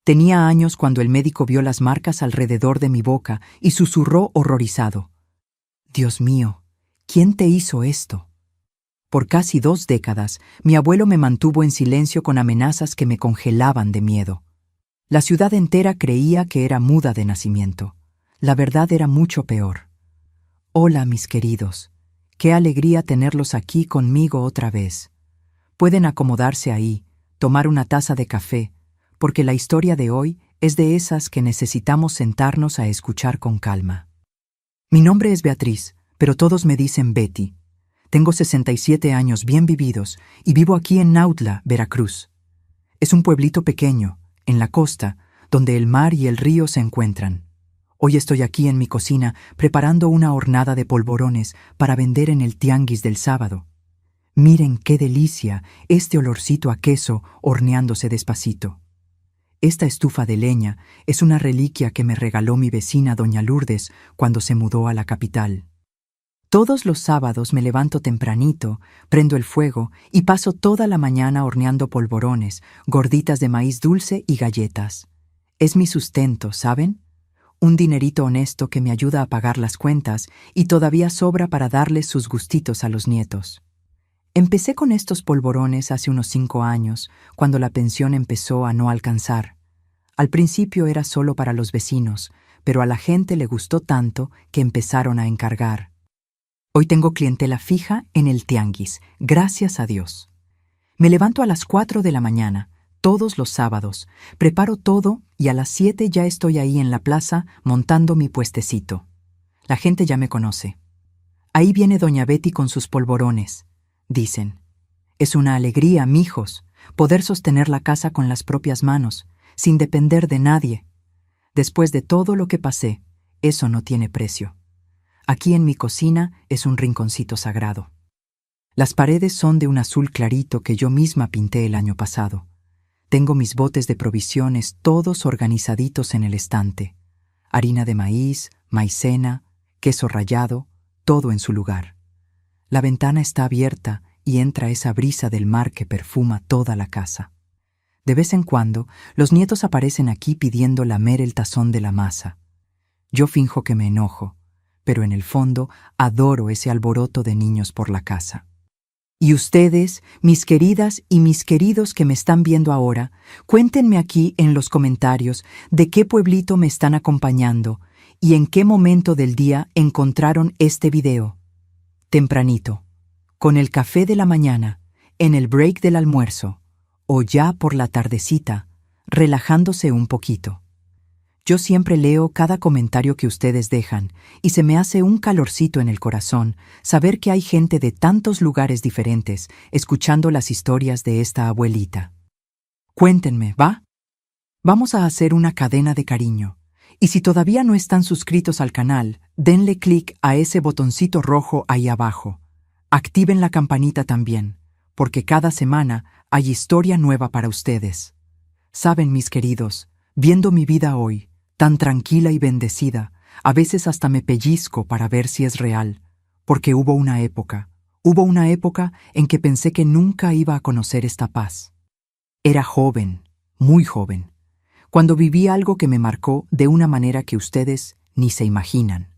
Tenía años cuando el médico vio las marcas alrededor de mi boca y susurró horrorizado: «Dios mío, ¿quién te hizo esto?». Por casi 2 décadas, mi abuelo me mantuvo en silencio con amenazas que me congelaban de miedo. La ciudad entera creía que era muda de nacimiento. La verdad era mucho peor. Hola, mis queridos. Qué alegría tenerlos aquí conmigo otra vez. Pueden acomodarse ahí, tomar una taza de café, porque la historia de hoy es de esas que necesitamos sentarnos a escuchar con calma. Mi nombre es Beatriz, pero todos me dicen Betty. Tengo 67 años bien vividos y vivo aquí en Nautla, Veracruz. Es un pueblito pequeño, en la costa, donde el mar y el río se encuentran. Hoy estoy aquí en mi cocina preparando una hornada de polvorones para vender en el tianguis del sábado. Miren qué delicia este olorcito a queso horneándose despacito. Esta estufa de leña es una reliquia que me regaló mi vecina doña Lourdes cuando se mudó a la capital. Todos los sábados me levanto tempranito, prendo el fuego y paso toda la mañana horneando polvorones, gorditas de maíz dulce y galletas. Es mi sustento, ¿saben? Un dinerito honesto que me ayuda a pagar las cuentas y todavía sobra para darles sus gustitos a los nietos. Empecé con estos polvorones hace unos 5 años, cuando la pensión empezó a no alcanzar. Al principio era solo para los vecinos, pero a la gente le gustó tanto que empezaron a encargar. Hoy tengo clientela fija en el tianguis, gracias a Dios. Me levanto a las 4 de la mañana, todos los sábados, preparo todo y a las 7 ya estoy ahí en la plaza montando mi puestecito. La gente ya me conoce. Ahí viene doña Betty con sus polvorones, dicen. Es una alegría, mijos, poder sostener la casa con las propias manos, sin depender de nadie. Después de todo lo que pasé, eso no tiene precio. Aquí en mi cocina es un rinconcito sagrado. Las paredes son de un azul clarito que yo misma pinté el año pasado. Tengo mis botes de provisiones todos organizaditos en el estante. Harina de maíz, maicena, queso rallado, todo en su lugar. La ventana está abierta y entra esa brisa del mar que perfuma toda la casa. De vez en cuando, los nietos aparecen aquí pidiendo lamer el tazón de la masa. Yo finjo que me enojo, pero en el fondo adoro ese alboroto de niños por la casa. Y ustedes, mis queridas y mis queridos que me están viendo ahora, cuéntenme aquí en los comentarios de qué pueblito me están acompañando y en qué momento del día encontraron este video. Tempranito, con el café de la mañana, en el break del almuerzo, o ya por la tardecita, relajándose un poquito. Yo siempre leo cada comentario que ustedes dejan y se me hace un calorcito en el corazón saber que hay gente de tantos lugares diferentes escuchando las historias de esta abuelita. Cuéntenme, ¿va? Vamos a hacer una cadena de cariño. Y si todavía no están suscritos al canal, denle clic a ese botoncito rojo ahí abajo. Activen la campanita también, porque cada semana hay historia nueva para ustedes. Saben, mis queridos, viendo mi vida hoy, tan tranquila y bendecida, a veces hasta me pellizco para ver si es real, porque hubo una época en que pensé que nunca iba a conocer esta paz. Era joven, muy joven, cuando viví algo que me marcó de una manera que ustedes ni se imaginan.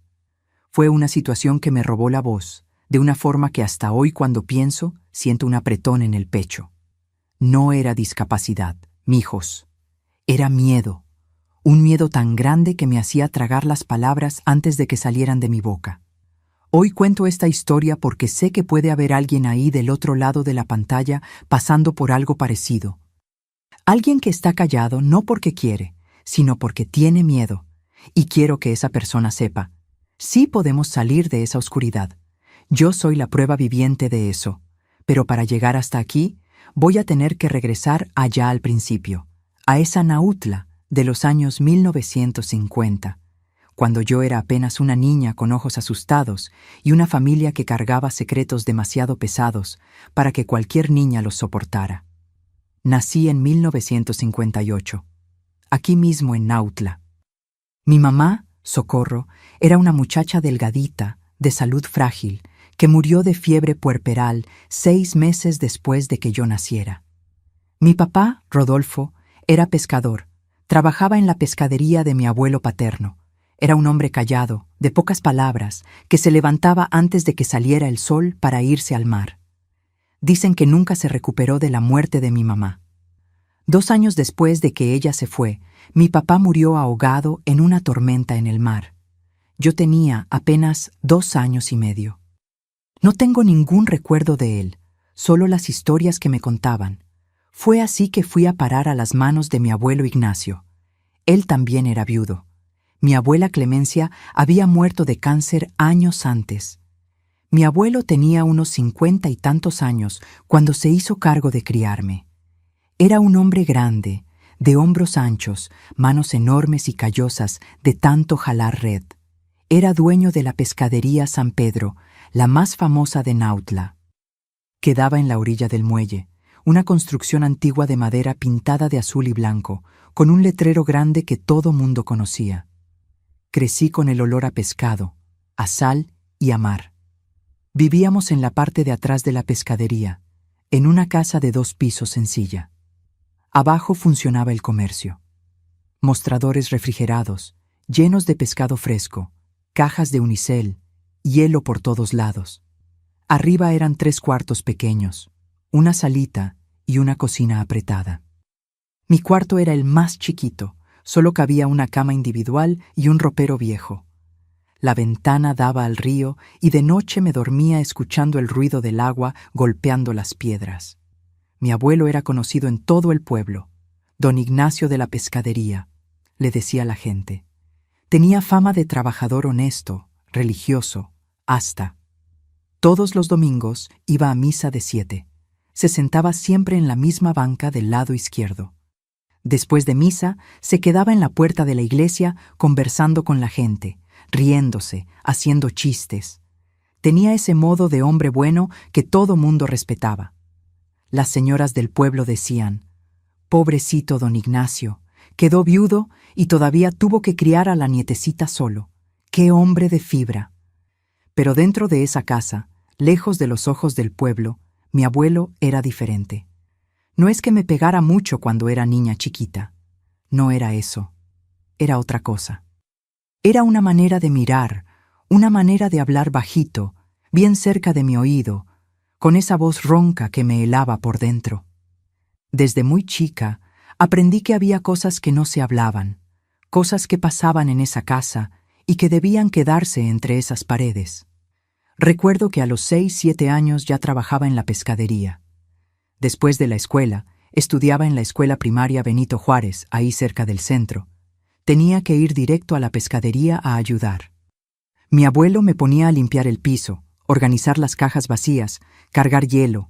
Fue una situación que me robó la voz, de una forma que hasta hoy cuando pienso, siento un apretón en el pecho. No era discapacidad, mijos, era miedo. Un miedo tan grande que me hacía tragar las palabras antes de que salieran de mi boca. Hoy cuento esta historia porque sé que puede haber alguien ahí del otro lado de la pantalla pasando por algo parecido. Alguien que está callado no porque quiere, sino porque tiene miedo. Y quiero que esa persona sepa, sí podemos salir de esa oscuridad. Yo soy la prueba viviente de eso. Pero para llegar hasta aquí, voy a tener que regresar allá al principio, a esa Nautla de los años 1950, cuando yo era apenas una niña con ojos asustados y una familia que cargaba secretos demasiado pesados para que cualquier niña los soportara. Nací en 1958, aquí mismo en Nautla. Mi mamá, Socorro, era una muchacha delgadita, de salud frágil, que murió de fiebre puerperal 6 meses después de que yo naciera. Mi papá, Rodolfo, era pescador, Trabajaba en la pescadería de mi abuelo paterno. Era un hombre callado, de pocas palabras, que se levantaba antes de que saliera el sol para irse al mar. Dicen que nunca se recuperó de la muerte de mi mamá. 2 años después de que ella se fue, mi papá murió ahogado en una tormenta en el mar. Yo tenía apenas 2 años y medio. No tengo ningún recuerdo de él, solo las historias que me contaban. Fue así que fui a parar a las manos de mi abuelo Ignacio. Él también era viudo. Mi abuela Clemencia había muerto de cáncer años antes. Mi abuelo tenía unos 50 y tantos años cuando se hizo cargo de criarme. Era un hombre grande, de hombros anchos, manos enormes y callosas de tanto jalar red. Era dueño de la pescadería San Pedro, la más famosa de Nautla. Quedaba en la orilla del muelle, una construcción antigua de madera pintada de azul y blanco, con un letrero grande que todo mundo conocía. Crecí con el olor a pescado, a sal y a mar. Vivíamos en la parte de atrás de la pescadería, en una casa de 2 pisos sencilla. Abajo funcionaba el comercio. Mostradores refrigerados, llenos de pescado fresco, cajas de unicel, hielo por todos lados. Arriba eran 3 cuartos pequeños, una salita y una cocina apretada. Mi cuarto era el más chiquito, solo cabía una cama individual y un ropero viejo. La ventana daba al río y de noche me dormía escuchando el ruido del agua golpeando las piedras. Mi abuelo era conocido en todo el pueblo. Don Ignacio de la pescadería, le decía la gente. Tenía fama de trabajador honesto, religioso, hasta. Todos los domingos iba a misa de 7. Se sentaba siempre en la misma banca del lado izquierdo. Después de misa, se quedaba en la puerta de la iglesia conversando con la gente, riéndose, haciendo chistes. Tenía ese modo de hombre bueno que todo mundo respetaba. Las señoras del pueblo decían: «Pobrecito don Ignacio, quedó viudo y todavía tuvo que criar a la nietecita solo. ¡Qué hombre de fibra!». Pero dentro de esa casa, lejos de los ojos del pueblo, mi abuelo era diferente. No es que me pegara mucho cuando era niña chiquita. No era eso. Era otra cosa. Era una manera de mirar, una manera de hablar bajito, bien cerca de mi oído, con esa voz ronca que me helaba por dentro. Desde muy chica, aprendí que había cosas que no se hablaban, cosas que pasaban en esa casa y que debían quedarse entre esas paredes. Recuerdo que a los 6-7 años ya trabajaba en la pescadería. Después de la escuela, estudiaba en la escuela primaria Benito Juárez, ahí cerca del centro. Tenía que ir directo a la pescadería a ayudar. Mi abuelo me ponía a limpiar el piso, organizar las cajas vacías, cargar hielo.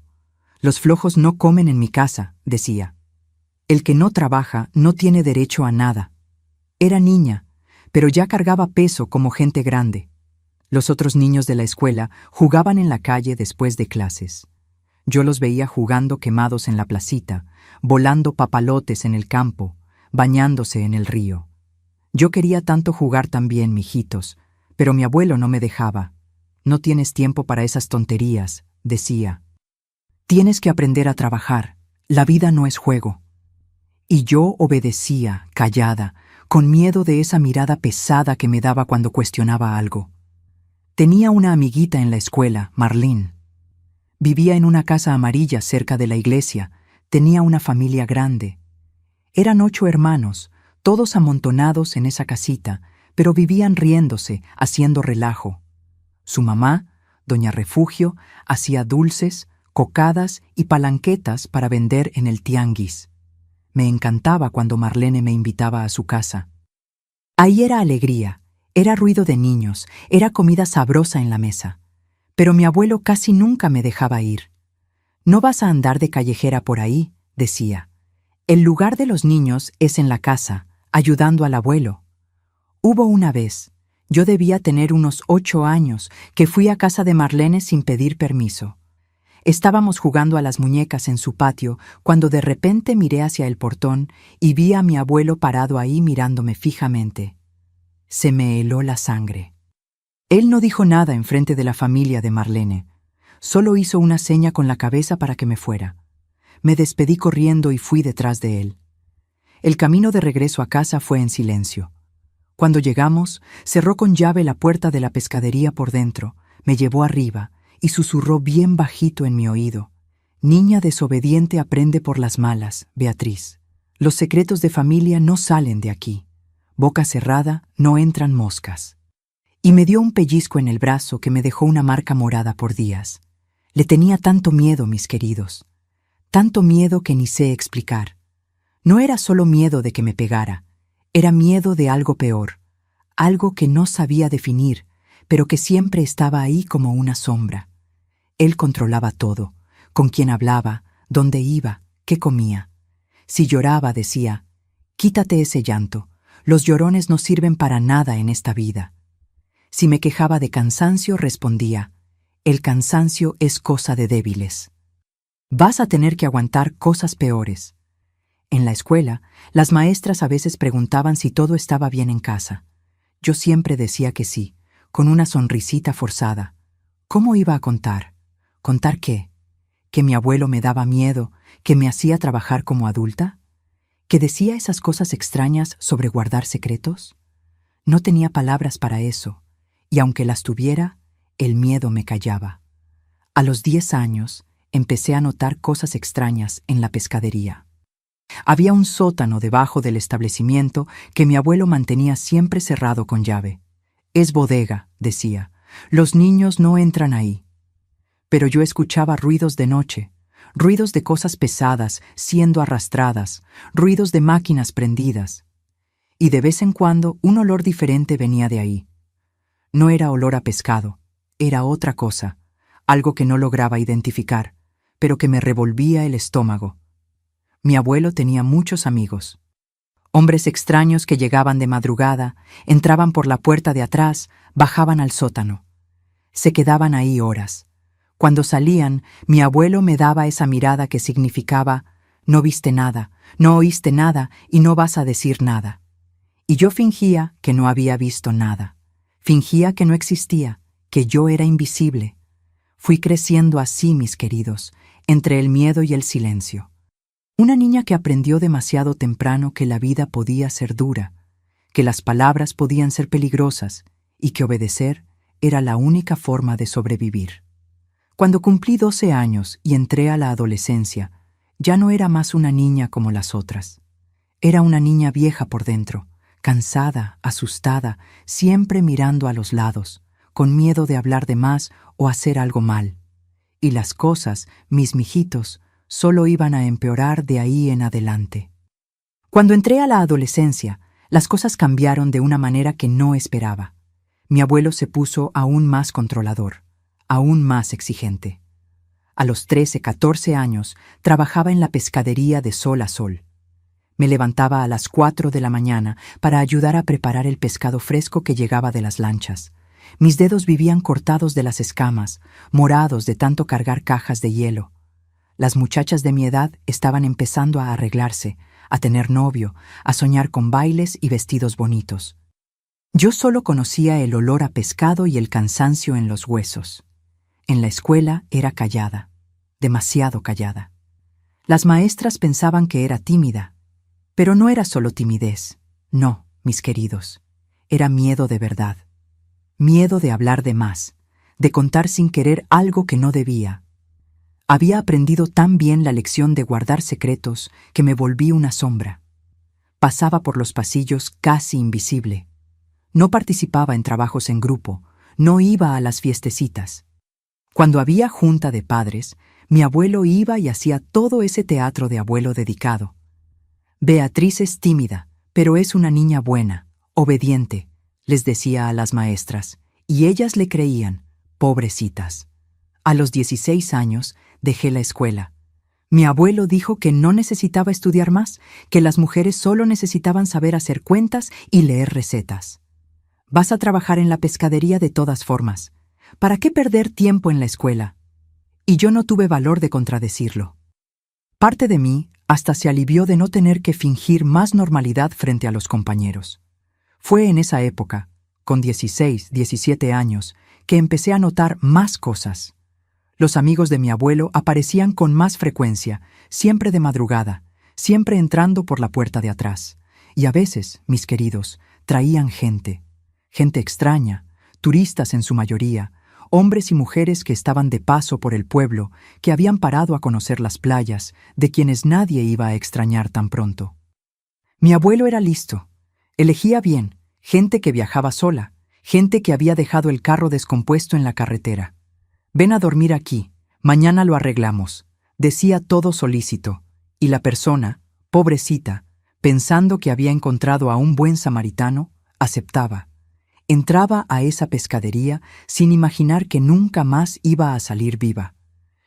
«Los flojos no comen en mi casa», decía. «El que no trabaja no tiene derecho a nada». Era niña, pero ya cargaba peso como gente grande. Los otros niños de la escuela jugaban en la calle después de clases. Yo los veía jugando quemados en la placita, volando papalotes en el campo, bañándose en el río. Yo quería tanto jugar también, mijitos, pero mi abuelo no me dejaba. «No tienes tiempo para esas tonterías», decía. «Tienes que aprender a trabajar. La vida no es juego». Y yo obedecía, callada, con miedo de esa mirada pesada que me daba cuando cuestionaba algo. Tenía una amiguita en la escuela, Marlene. Vivía en una casa amarilla cerca de la iglesia. Tenía una familia grande. Eran 8 hermanos, todos amontonados en esa casita, pero vivían riéndose, haciendo relajo. Su mamá, doña Refugio, hacía dulces, cocadas y palanquetas para vender en el tianguis. Me encantaba cuando Marlene me invitaba a su casa. Ahí era alegría, era ruido de niños, era comida sabrosa en la mesa. Pero mi abuelo casi nunca me dejaba ir. «No vas a andar de callejera por ahí», decía. «El lugar de los niños es en la casa, ayudando al abuelo». Hubo una vez, yo debía tener unos 8 años, que fui a casa de Marlene sin pedir permiso. Estábamos jugando a las muñecas en su patio cuando de repente miré hacia el portón y vi a mi abuelo parado ahí mirándome fijamente. Se me heló la sangre. Él no dijo nada enfrente de la familia de Marlene. Solo hizo una seña con la cabeza para que me fuera. Me despedí corriendo y fui detrás de él. El camino de regreso a casa fue en silencio. Cuando llegamos, cerró con llave la puerta de la pescadería por dentro, me llevó arriba y susurró bien bajito en mi oído: «Niña desobediente aprende por las malas, Beatriz. Los secretos de familia no salen de aquí. Boca cerrada no entran moscas». Y me dio un pellizco en el brazo que me dejó una marca morada por días. Le tenía tanto miedo, mis queridos. Tanto miedo que ni sé explicar. No era solo miedo de que me pegara, era miedo de algo peor, algo que no sabía definir, pero que siempre estaba ahí como una sombra. Él controlaba todo, con quién hablaba, dónde iba, qué comía. Si lloraba, decía: «Quítate ese llanto, los llorones no sirven para nada en esta vida». Si me quejaba de cansancio, respondía: «El cansancio es cosa de débiles. Vas a tener que aguantar cosas peores». En la escuela, las maestras a veces preguntaban si todo estaba bien en casa. Yo siempre decía que sí, con una sonrisita forzada. ¿Cómo iba a contar? ¿Contar qué? ¿Que mi abuelo me daba miedo, que me hacía trabajar como adulta? ¿Que decía esas cosas extrañas sobre guardar secretos? No tenía palabras para eso, y aunque las tuviera, el miedo me callaba. A los 10 años, empecé a notar cosas extrañas en la pescadería. Había un sótano debajo del establecimiento que mi abuelo mantenía siempre cerrado con llave. «Es bodega», decía, «los niños no entran ahí». Pero yo escuchaba ruidos de noche, ruidos de cosas pesadas siendo arrastradas, ruidos de máquinas prendidas. Y de vez en cuando un olor diferente venía de ahí. No era olor a pescado, era otra cosa, algo que no lograba identificar, pero que me revolvía el estómago. Mi abuelo tenía muchos amigos. Hombres extraños que llegaban de madrugada, entraban por la puerta de atrás, bajaban al sótano. Se quedaban ahí horas. Cuando salían, mi abuelo me daba esa mirada que significaba: «No viste nada, no oíste nada y no vas a decir nada». Y yo fingía que no había visto nada. Fingía que no existía, que yo era invisible. Fui creciendo así, mis queridos, entre el miedo y el silencio. Una niña que aprendió demasiado temprano que la vida podía ser dura, que las palabras podían ser peligrosas y que obedecer era la única forma de sobrevivir. Cuando cumplí 12 años y entré a la adolescencia, ya no era más una niña como las otras. Era una niña vieja por dentro, cansada, asustada, siempre mirando a los lados, con miedo de hablar de más o hacer algo mal. Y las cosas, mis mijitos, solo iban a empeorar de ahí en adelante. Cuando entré a la adolescencia, las cosas cambiaron de una manera que no esperaba. Mi abuelo se puso aún más controlador, aún más exigente. A los 13, 14 años, trabajaba en la pescadería de sol a sol. Me levantaba a las 4 de la mañana para ayudar a preparar el pescado fresco que llegaba de las lanchas. Mis dedos vivían cortados de las escamas, morados de tanto cargar cajas de hielo. Las muchachas de mi edad estaban empezando a arreglarse, a tener novio, a soñar con bailes y vestidos bonitos. Yo solo conocía el olor a pescado y el cansancio en los huesos. En la escuela era callada, demasiado callada. Las maestras pensaban que era tímida, pero no era solo timidez. No, mis queridos, era miedo de verdad. Miedo de hablar de más, de contar sin querer algo que no debía. Había aprendido tan bien la lección de guardar secretos que me volví una sombra. Pasaba por los pasillos casi invisible. No participaba en trabajos en grupo, no iba a las fiestecitas. Cuando había junta de padres, mi abuelo iba y hacía todo ese teatro de abuelo dedicado. «Beatriz es tímida, pero es una niña buena, obediente», les decía a las maestras, y ellas le creían, pobrecitas. A los 16 años, dejé la escuela. Mi abuelo dijo que no necesitaba estudiar más, que las mujeres solo necesitaban saber hacer cuentas y leer recetas. «Vas a trabajar en la pescadería de todas formas. ¿Para qué perder tiempo en la escuela?» Y yo no tuve valor de contradecirlo. Parte de mí hasta se alivió de no tener que fingir más normalidad frente a los compañeros. Fue en esa época, con 16, 17 años, que empecé a notar más cosas. Los amigos de mi abuelo aparecían con más frecuencia, siempre de madrugada, siempre entrando por la puerta de atrás. Y a veces, mis queridos, traían gente extraña, turistas en su mayoría, hombres y mujeres que estaban de paso por el pueblo, que habían parado a conocer las playas, de quienes nadie iba a extrañar tan pronto. Mi abuelo era listo. Elegía bien, gente que viajaba sola, gente que había dejado el carro descompuesto en la carretera. «Ven a dormir aquí, mañana lo arreglamos», decía todo solícito, y la persona, pobrecita, pensando que había encontrado a un buen samaritano, aceptaba. Entraba a esa pescadería sin imaginar que nunca más iba a salir viva.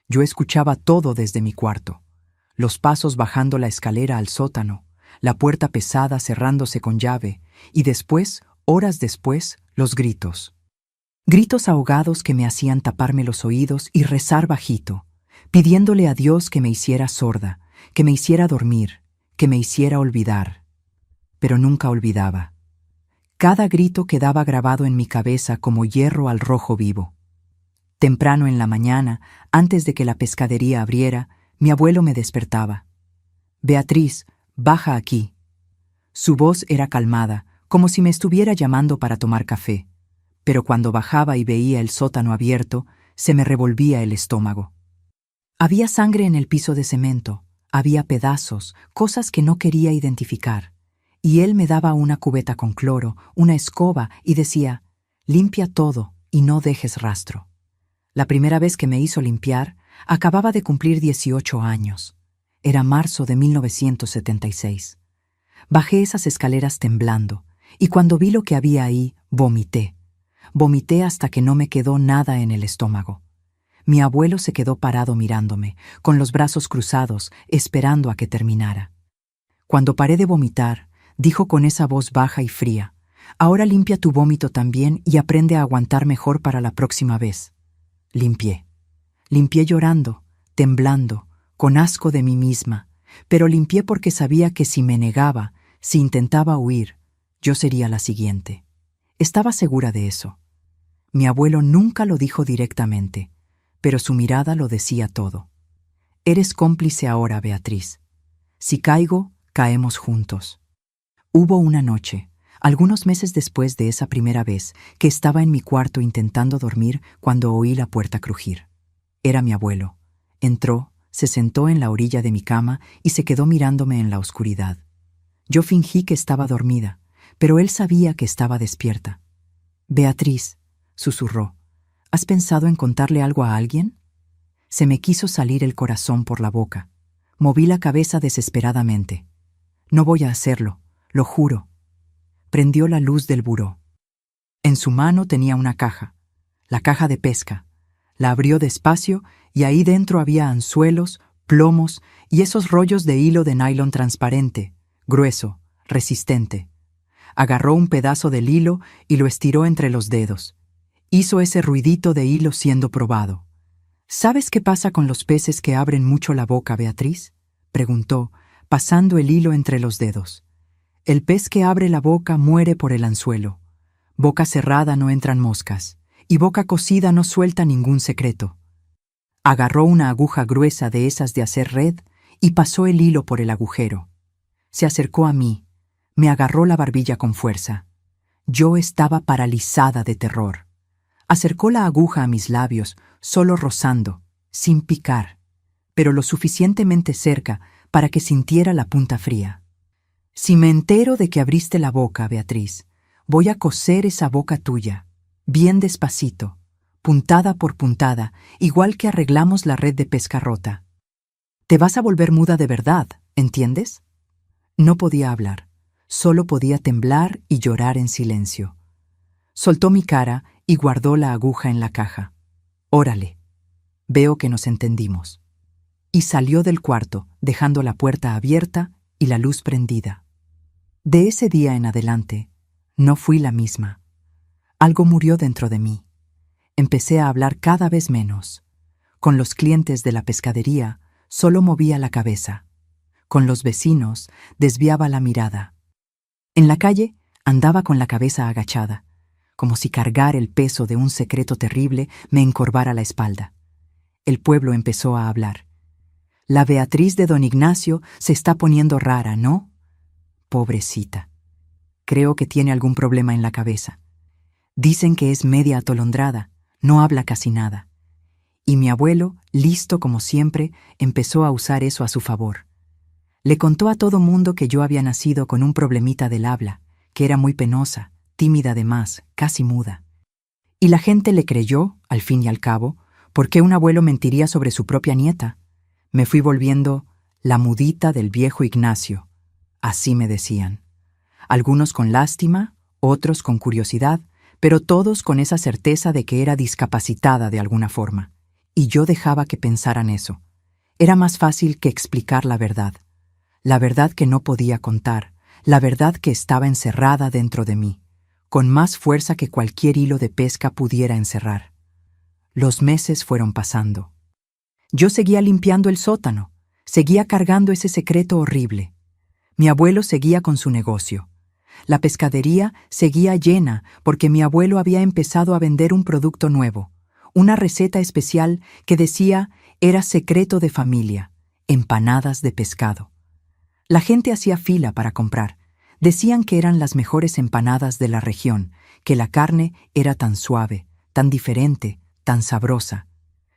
Yo escuchaba todo desde mi cuarto. Los pasos bajando la escalera al sótano, la puerta pesada cerrándose con llave, y después, horas después, los gritos. Gritos ahogados que me hacían taparme los oídos y rezar bajito, pidiéndole a Dios que me hiciera sorda, que me hiciera dormir, que me hiciera olvidar. Pero nunca olvidaba. Cada grito quedaba grabado en mi cabeza como hierro al rojo vivo. Temprano en la mañana, antes de que la pescadería abriera, mi abuelo me despertaba. «Beatriz, baja aquí». Su voz era calmada, como si me estuviera llamando para tomar café, pero cuando bajaba y veía el sótano abierto, se me revolvía el estómago. Había sangre en el piso de cemento, había pedazos, cosas que no quería identificar. Y él me daba una cubeta con cloro, una escoba, y decía, «Limpia todo y no dejes rastro». La primera vez que me hizo limpiar, acababa de cumplir 18 años. Era marzo de 1976. Bajé esas escaleras temblando, y cuando vi lo que había ahí, vomité. Vomité hasta que no me quedó nada en el estómago. Mi abuelo se quedó parado mirándome, con los brazos cruzados, esperando a que terminara. Cuando paré de vomitar, dijo con esa voz baja y fría, «Ahora limpia tu vómito también y aprende a aguantar mejor para la próxima vez». Limpié. Limpié llorando, temblando, con asco de mí misma, pero limpié porque sabía que si me negaba, si intentaba huir, yo sería la siguiente. Estaba segura de eso. Mi abuelo nunca lo dijo directamente, pero su mirada lo decía todo. «Eres cómplice ahora, Beatriz. Si caigo, caemos juntos». Hubo una noche, algunos meses después de esa primera vez, que estaba en mi cuarto intentando dormir cuando oí la puerta crujir. Era mi abuelo. Entró, se sentó en la orilla de mi cama y se quedó mirándome en la oscuridad. Yo fingí que estaba dormida, pero él sabía que estaba despierta. «Beatriz», susurró, «¿has pensado en contarle algo a alguien?» Se me quiso salir el corazón por la boca. Moví la cabeza desesperadamente. «No voy a hacerlo. Lo juro». Prendió la luz del buró. En su mano tenía una caja, la caja de pesca. La abrió despacio y ahí dentro había anzuelos, plomos y esos rollos de hilo de nylon transparente, grueso, resistente. Agarró un pedazo del hilo y lo estiró entre los dedos. Hizo ese ruidito de hilo siendo probado. «¿Sabes qué pasa con los peces que abren mucho la boca, Beatriz?», preguntó, pasando el hilo entre los dedos. «El pez que abre la boca muere por el anzuelo. Boca cerrada no entran moscas, y boca cosida no suelta ningún secreto». Agarró una aguja gruesa de esas de hacer red y pasó el hilo por el agujero. Se acercó a mí, me agarró la barbilla con fuerza. Yo estaba paralizada de terror. Acercó la aguja a mis labios, solo rozando, sin picar, pero lo suficientemente cerca para que sintiera la punta fría. «Si me entero de que abriste la boca, Beatriz, voy a coser esa boca tuya, bien despacito, puntada por puntada, igual que arreglamos la red de pesca rota. Te vas a volver muda de verdad, ¿entiendes?» No podía hablar, solo podía temblar y llorar en silencio. Soltó mi cara y guardó la aguja en la caja. «Órale. Veo que nos entendimos». Y salió del cuarto, dejando la puerta abierta y la luz prendida. De ese día en adelante, no fui la misma. Algo murió dentro de mí. Empecé a hablar cada vez menos. Con los clientes de la pescadería, solo movía la cabeza. Con los vecinos, desviaba la mirada. En la calle, andaba con la cabeza agachada, como si cargar el peso de un secreto terrible me encorvara la espalda. El pueblo empezó a hablar. La Beatriz de don Ignacio se está poniendo rara, ¿no? Pobrecita. Creo que tiene algún problema en la cabeza. Dicen que es media atolondrada, no habla casi nada. Y mi abuelo, listo como siempre, empezó a usar eso a su favor. Le contó a todo mundo que yo había nacido con un problemita del habla, que era muy penosa, tímida además, casi muda. Y la gente le creyó, al fin y al cabo, porque un abuelo mentiría sobre su propia nieta. Me fui volviendo la mudita del viejo Ignacio, así me decían. Algunos con lástima, otros con curiosidad, pero todos con esa certeza de que era discapacitada de alguna forma. Y yo dejaba que pensaran eso. Era más fácil que explicar la verdad que no podía contar, la verdad que estaba encerrada dentro de mí, con más fuerza que cualquier hilo de pesca pudiera encerrar. Los meses fueron pasando. Yo seguía limpiando el sótano, seguía cargando ese secreto horrible. Mi abuelo seguía con su negocio. La pescadería seguía llena porque mi abuelo había empezado a vender un producto nuevo, una receta especial que decía era secreto de familia, empanadas de pescado. La gente hacía fila para comprar. Decían que eran las mejores empanadas de la región, que la carne era tan suave, tan diferente, tan sabrosa.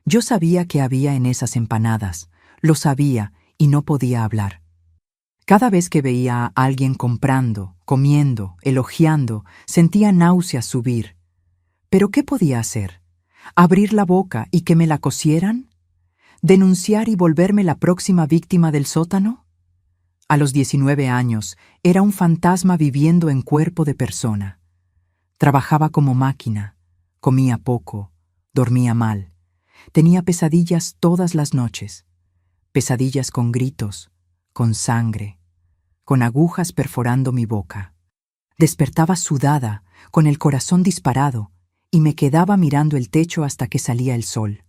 Yo sabía qué había en esas empanadas, lo sabía y no podía hablar. Cada vez que veía a alguien comprando, comiendo, elogiando, sentía náuseas subir. ¿Pero qué podía hacer? ¿Abrir la boca y que me la cosieran? ¿Denunciar y volverme la próxima víctima del sótano? A los 19 años, era un fantasma viviendo en cuerpo de persona. Trabajaba como máquina, comía poco, dormía mal. Tenía pesadillas todas las noches. Pesadillas con gritos, con sangre, con agujas perforando mi boca. Despertaba sudada, con el corazón disparado, y me quedaba mirando el techo hasta que salía el sol.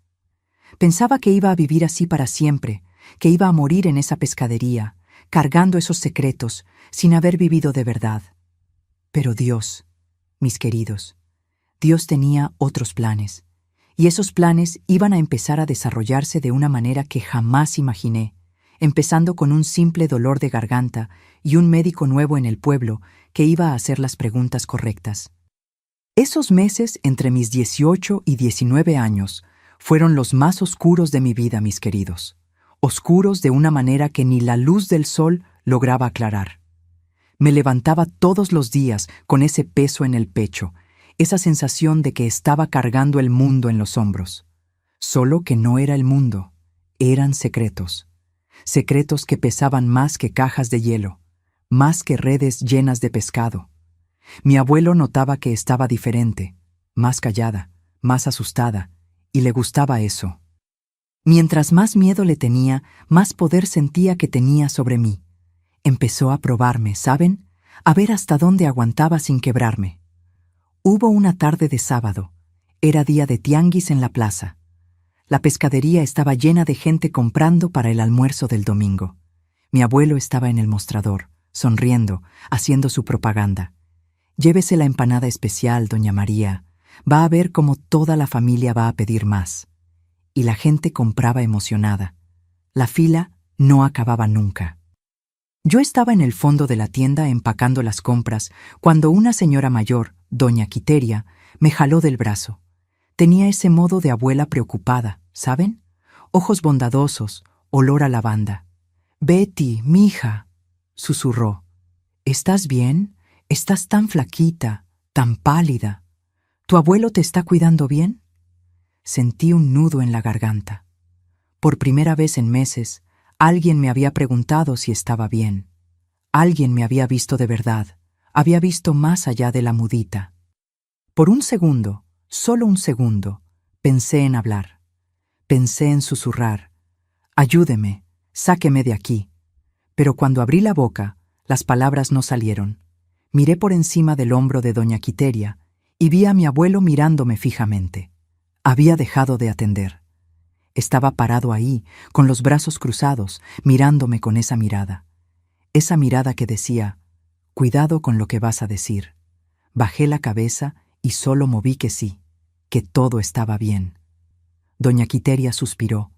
Pensaba que iba a vivir así para siempre, que iba a morir en esa pescadería, cargando esos secretos, sin haber vivido de verdad. Pero Dios, mis queridos, Dios tenía otros planes, y esos planes iban a empezar a desarrollarse de una manera que jamás imaginé, empezando con un simple dolor de garganta y un médico nuevo en el pueblo que iba a hacer las preguntas correctas. Esos meses entre mis 18 y 19 años fueron los más oscuros de mi vida, mis queridos. Oscuros de una manera que ni la luz del sol lograba aclarar. Me levantaba todos los días con ese peso en el pecho, esa sensación de que estaba cargando el mundo en los hombros. Solo que no era el mundo, eran secretos. Secretos que pesaban más que cajas de hielo, más que redes llenas de pescado. Mi abuelo notaba que estaba diferente, más callada, más asustada, y le gustaba eso. Mientras más miedo le tenía, más poder sentía que tenía sobre mí. Empezó a probarme, ¿saben? A ver hasta dónde aguantaba sin quebrarme. Hubo una tarde de sábado. Era día de tianguis en la plaza. La pescadería estaba llena de gente comprando para el almuerzo del domingo. Mi abuelo estaba en el mostrador, sonriendo, haciendo su propaganda. Llévese la empanada especial, doña María. Va a ver cómo toda la familia va a pedir más. Y la gente compraba emocionada. La fila no acababa nunca. Yo estaba en el fondo de la tienda empacando las compras cuando una señora mayor, doña Quiteria, me jaló del brazo. Tenía ese modo de abuela preocupada, ¿saben? Ojos bondadosos, olor a lavanda. «Betty, mija», susurró. «¿Estás bien? Estás tan flaquita, tan pálida. ¿Tu abuelo te está cuidando bien?» Sentí un nudo en la garganta. Por primera vez en meses, alguien me había preguntado si estaba bien. Alguien me había visto de verdad, había visto más allá de la mudita. Por un segundo, solo un segundo, pensé en hablar. Pensé en susurrar. «Ayúdeme, sáqueme de aquí». Pero cuando abrí la boca, las palabras no salieron. Miré por encima del hombro de doña Quiteria y vi a mi abuelo mirándome fijamente. Había dejado de atender. Estaba parado ahí, con los brazos cruzados, mirándome con esa mirada. Esa mirada que decía, «Cuidado con lo que vas a decir». Bajé la cabeza y solo moví que sí, que todo estaba bien. Doña Quiteria suspiró.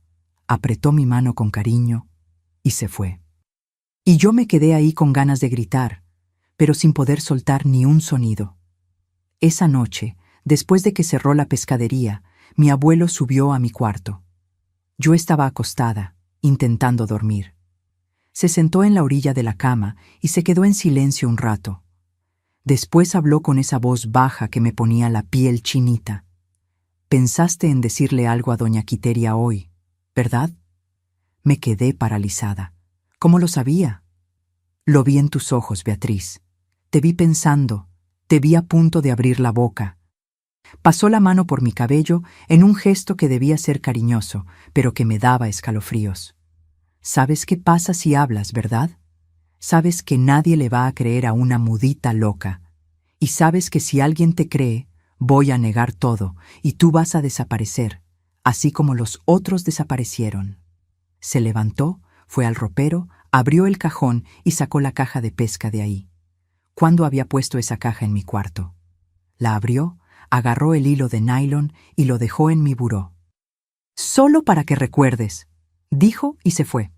apretó mi mano con cariño y se fue. Y yo me quedé ahí con ganas de gritar, pero sin poder soltar ni un sonido. Esa noche, después de que cerró la pescadería, mi abuelo subió a mi cuarto. Yo estaba acostada, intentando dormir. Se sentó en la orilla de la cama y se quedó en silencio un rato. Después habló con esa voz baja que me ponía la piel chinita. «Pensaste en decirle algo a doña Quiteria hoy, ¿verdad?» Me quedé paralizada. ¿Cómo lo sabía? Lo vi en tus ojos, Beatriz. Te vi pensando, te vi a punto de abrir la boca. Pasó la mano por mi cabello en un gesto que debía ser cariñoso, pero que me daba escalofríos. ¿Sabes qué pasa si hablas, verdad? Sabes que nadie le va a creer a una mudita loca. Y sabes que si alguien te cree, voy a negar todo y tú vas a desaparecer, así como los otros desaparecieron. Se levantó, fue al ropero, abrió el cajón y sacó la caja de pesca de ahí. ¿Cuándo había puesto esa caja en mi cuarto? La abrió, agarró el hilo de nylon y lo dejó en mi buró. «Solo para que recuerdes», dijo y se fue.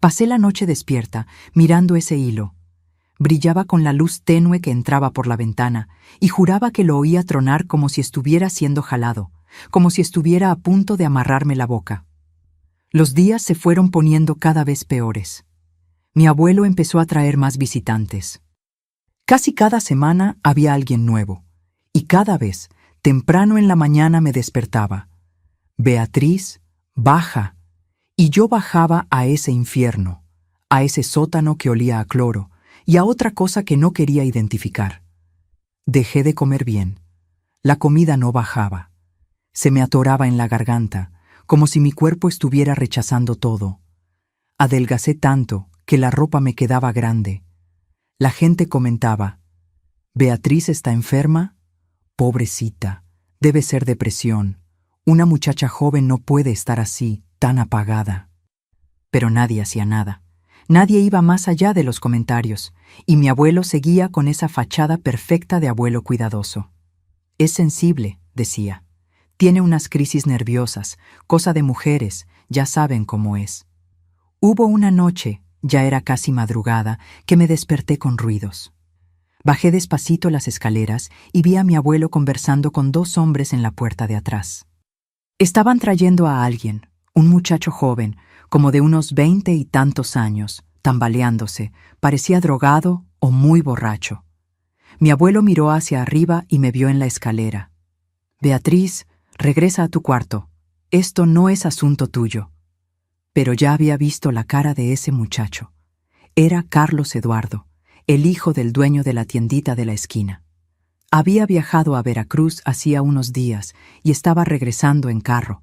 Pasé la noche despierta, mirando ese hilo. Brillaba con la luz tenue que entraba por la ventana, y juraba que lo oía tronar como si estuviera siendo jalado, como si estuviera a punto de amarrarme la boca. Los días se fueron poniendo cada vez peores. Mi abuelo empezó a traer más visitantes. Casi cada semana había alguien nuevo, y cada vez, temprano en la mañana me despertaba. «Beatriz, baja». Y yo bajaba a ese infierno, a ese sótano que olía a cloro, y a otra cosa que no quería identificar. Dejé de comer bien. La comida no bajaba. Se me atoraba en la garganta, como si mi cuerpo estuviera rechazando todo. Adelgacé tanto que la ropa me quedaba grande. La gente comentaba: «¿Beatriz está enferma? Pobrecita, debe ser depresión. Una muchacha joven no puede estar así, tan apagada». Pero nadie hacía nada. Nadie iba más allá de los comentarios, y mi abuelo seguía con esa fachada perfecta de abuelo cuidadoso. «Es sensible», decía. «Tiene unas crisis nerviosas, cosa de mujeres, ya saben cómo es». Hubo una noche, ya era casi madrugada, que me desperté con ruidos. Bajé despacito las escaleras y vi a mi abuelo conversando con dos hombres en la puerta de atrás. Estaban trayendo a alguien, un muchacho joven, como de unos 20 y tantos años, tambaleándose, parecía drogado o muy borracho. Mi abuelo miró hacia arriba y me vio en la escalera. «Beatriz, regresa a tu cuarto. Esto no es asunto tuyo». Pero ya había visto la cara de ese muchacho. Era Carlos Eduardo, el hijo del dueño de la tiendita de la esquina. Había viajado a Veracruz hacía unos días y estaba regresando en carro.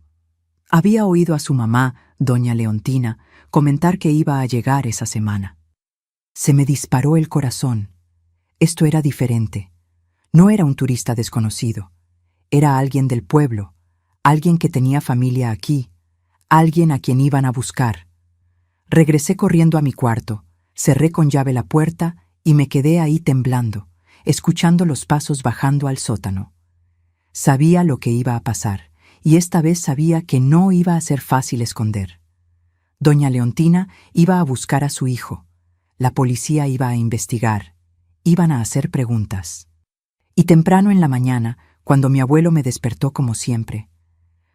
Había oído a su mamá, doña Leontina, comentar que iba a llegar esa semana. Se me disparó el corazón. Esto era diferente. No era un turista desconocido. Era alguien del pueblo, alguien que tenía familia aquí, alguien a quien iban a buscar. Regresé corriendo a mi cuarto, cerré con llave la puerta y me quedé ahí temblando, escuchando los pasos bajando al sótano. Sabía lo que iba a pasar, y esta vez sabía que no iba a ser fácil esconder. Doña Leontina iba a buscar a su hijo. La policía iba a investigar. Iban a hacer preguntas. Y temprano en la mañana, cuando mi abuelo me despertó como siempre: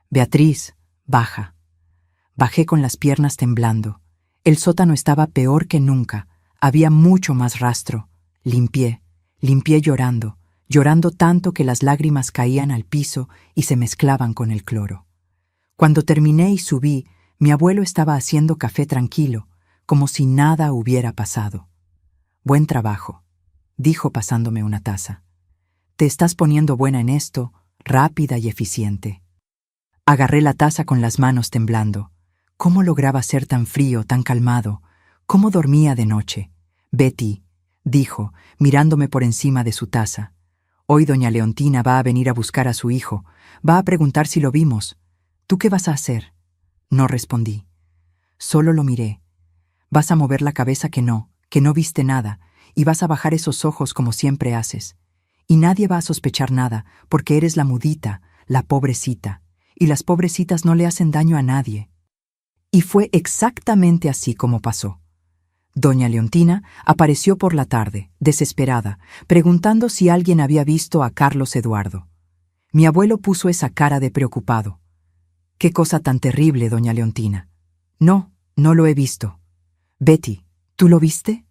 «Beatriz, baja». Bajé con las piernas temblando. El sótano estaba peor que nunca. Había mucho más rastro. Limpié llorando, llorando tanto que las lágrimas caían al piso y se mezclaban con el cloro. Cuando terminé y subí, mi abuelo estaba haciendo café tranquilo, como si nada hubiera pasado. «Buen trabajo», dijo pasándome una taza. «Te estás poniendo buena en esto, rápida y eficiente». Agarré la taza con las manos temblando. ¿Cómo lograba ser tan frío, tan calmado? ¿Cómo dormía de noche? «Betty», dijo, mirándome por encima de su taza, «hoy doña Leontina va a venir a buscar a su hijo. Va a preguntar si lo vimos. ¿Tú qué vas a hacer?» No respondí. Solo lo miré. «Vas a mover la cabeza que no viste nada, y vas a bajar esos ojos como siempre haces. Y nadie va a sospechar nada, porque eres la mudita, la pobrecita, y las pobrecitas no le hacen daño a nadie». Y fue exactamente así como pasó. Doña Leontina apareció por la tarde, desesperada, preguntando si alguien había visto a Carlos Eduardo. Mi abuelo puso esa cara de preocupado. «¿Qué cosa tan terrible, doña Leontina?» «No, no lo he visto». «Betty, ¿tú lo viste?»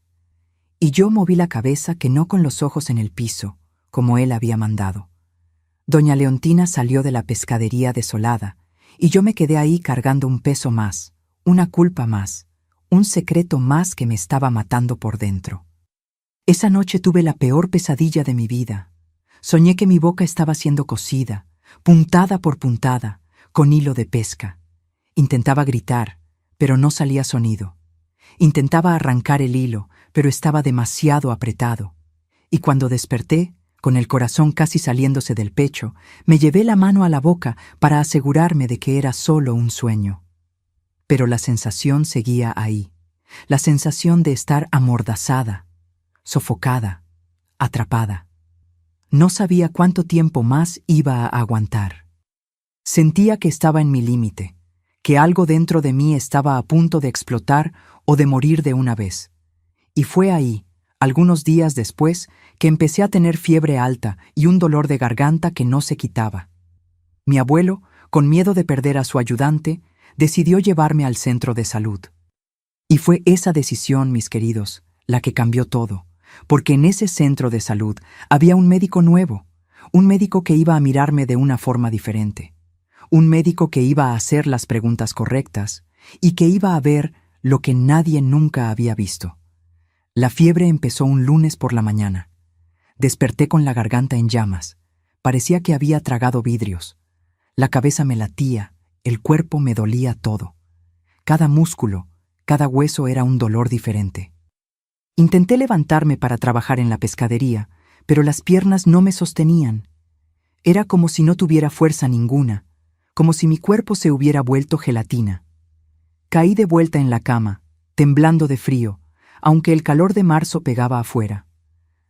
Y yo moví la cabeza, que no con los ojos en el piso, como él había mandado. Doña Leontina salió de la pescadería desolada, y yo me quedé ahí cargando un peso más, una culpa más, un secreto más que me estaba matando por dentro. Esa noche tuve la peor pesadilla de mi vida. Soñé que mi boca estaba siendo cosida, puntada por puntada, con hilo de pesca. Intentaba gritar, pero no salía sonido. Intentaba arrancar el hilo, pero estaba demasiado apretado. Y cuando desperté, con el corazón casi saliéndose del pecho, me llevé la mano a la boca para asegurarme de que era solo un sueño. Pero la sensación seguía ahí, la sensación de estar amordazada, sofocada, atrapada. No sabía cuánto tiempo más iba a aguantar. Sentía que estaba en mi límite, que algo dentro de mí estaba a punto de explotar o de morir de una vez. Y fue ahí, algunos días después, que empecé a tener fiebre alta y un dolor de garganta que no se quitaba. Mi abuelo, con miedo de perder a su ayudante, decidió llevarme al centro de salud. Y fue esa decisión, mis queridos, la que cambió todo, porque en ese centro de salud había un médico nuevo, un médico que iba a mirarme de una forma diferente, un médico que iba a hacer las preguntas correctas y que iba a ver lo que nadie nunca había visto. La fiebre empezó un lunes por la mañana. Desperté con la garganta en llamas. Parecía que había tragado vidrios. La cabeza me latía, el cuerpo me dolía todo. Cada músculo, cada hueso era un dolor diferente. Intenté levantarme para trabajar en la pescadería, pero las piernas no me sostenían. Era como si no tuviera fuerza ninguna, como si mi cuerpo se hubiera vuelto gelatina. Caí de vuelta en la cama, temblando de frío, aunque el calor de marzo pegaba afuera.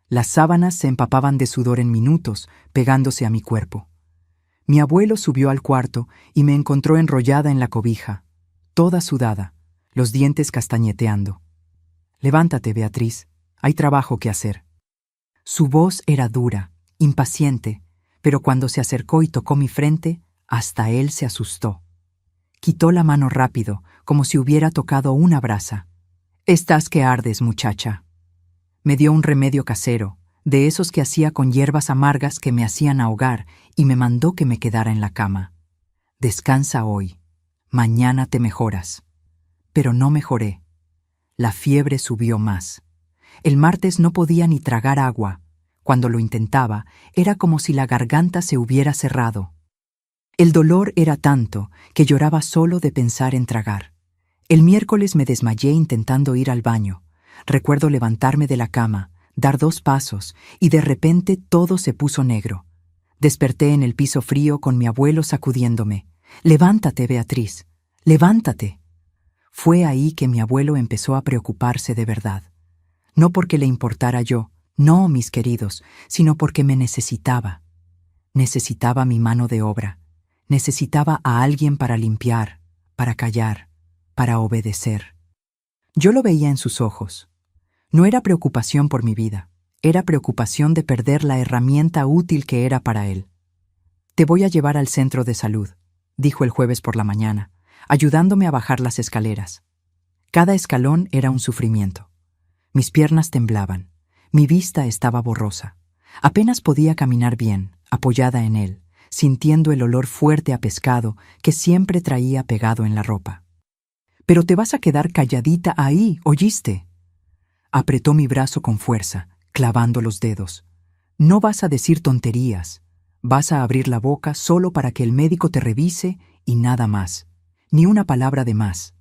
Las sábanas se empapaban de sudor en minutos, pegándose a mi cuerpo. Mi abuelo subió al cuarto y me encontró enrollada en la cobija, toda sudada, los dientes castañeteando. «Levántate, Beatriz, hay trabajo que hacer». Su voz era dura, impaciente, pero cuando se acercó y tocó mi frente, hasta él se asustó. Quitó la mano rápido, como si hubiera tocado una brasa. «Estás que ardes, muchacha». Me dio un remedio casero, de esos que hacía con hierbas amargas que me hacían ahogar, y me mandó que me quedara en la cama. «Descansa hoy. Mañana te mejoras». Pero no mejoré. La fiebre subió más. El martes no podía ni tragar agua. Cuando lo intentaba, era como si la garganta se hubiera cerrado. El dolor era tanto que lloraba solo de pensar en tragar. El miércoles me desmayé intentando ir al baño. Recuerdo levantarme de la cama, dar 2 pasos, y de repente todo se puso negro. Desperté en el piso frío con mi abuelo sacudiéndome. «Levántate, Beatriz, levántate». Fue ahí que mi abuelo empezó a preocuparse de verdad. No porque le importara yo, no, mis queridos, sino porque me necesitaba. Necesitaba mi mano de obra. Necesitaba a alguien para limpiar, para callar, para obedecer. Yo lo veía en sus ojos. No era preocupación por mi vida, era preocupación de perder la herramienta útil que era para él. «Te voy a llevar al centro de salud», dijo el jueves por la mañana, ayudándome a bajar las escaleras. Cada escalón era un sufrimiento. Mis piernas temblaban, mi vista estaba borrosa. Apenas podía caminar bien, apoyada en él, sintiendo el olor fuerte a pescado que siempre traía pegado en la ropa. «Pero te vas a quedar calladita ahí, ¿oyiste?». Apretó mi brazo con fuerza, clavando los dedos. «No vas a decir tonterías. Vas a abrir la boca solo para que el médico te revise y nada más. Ni una palabra de más.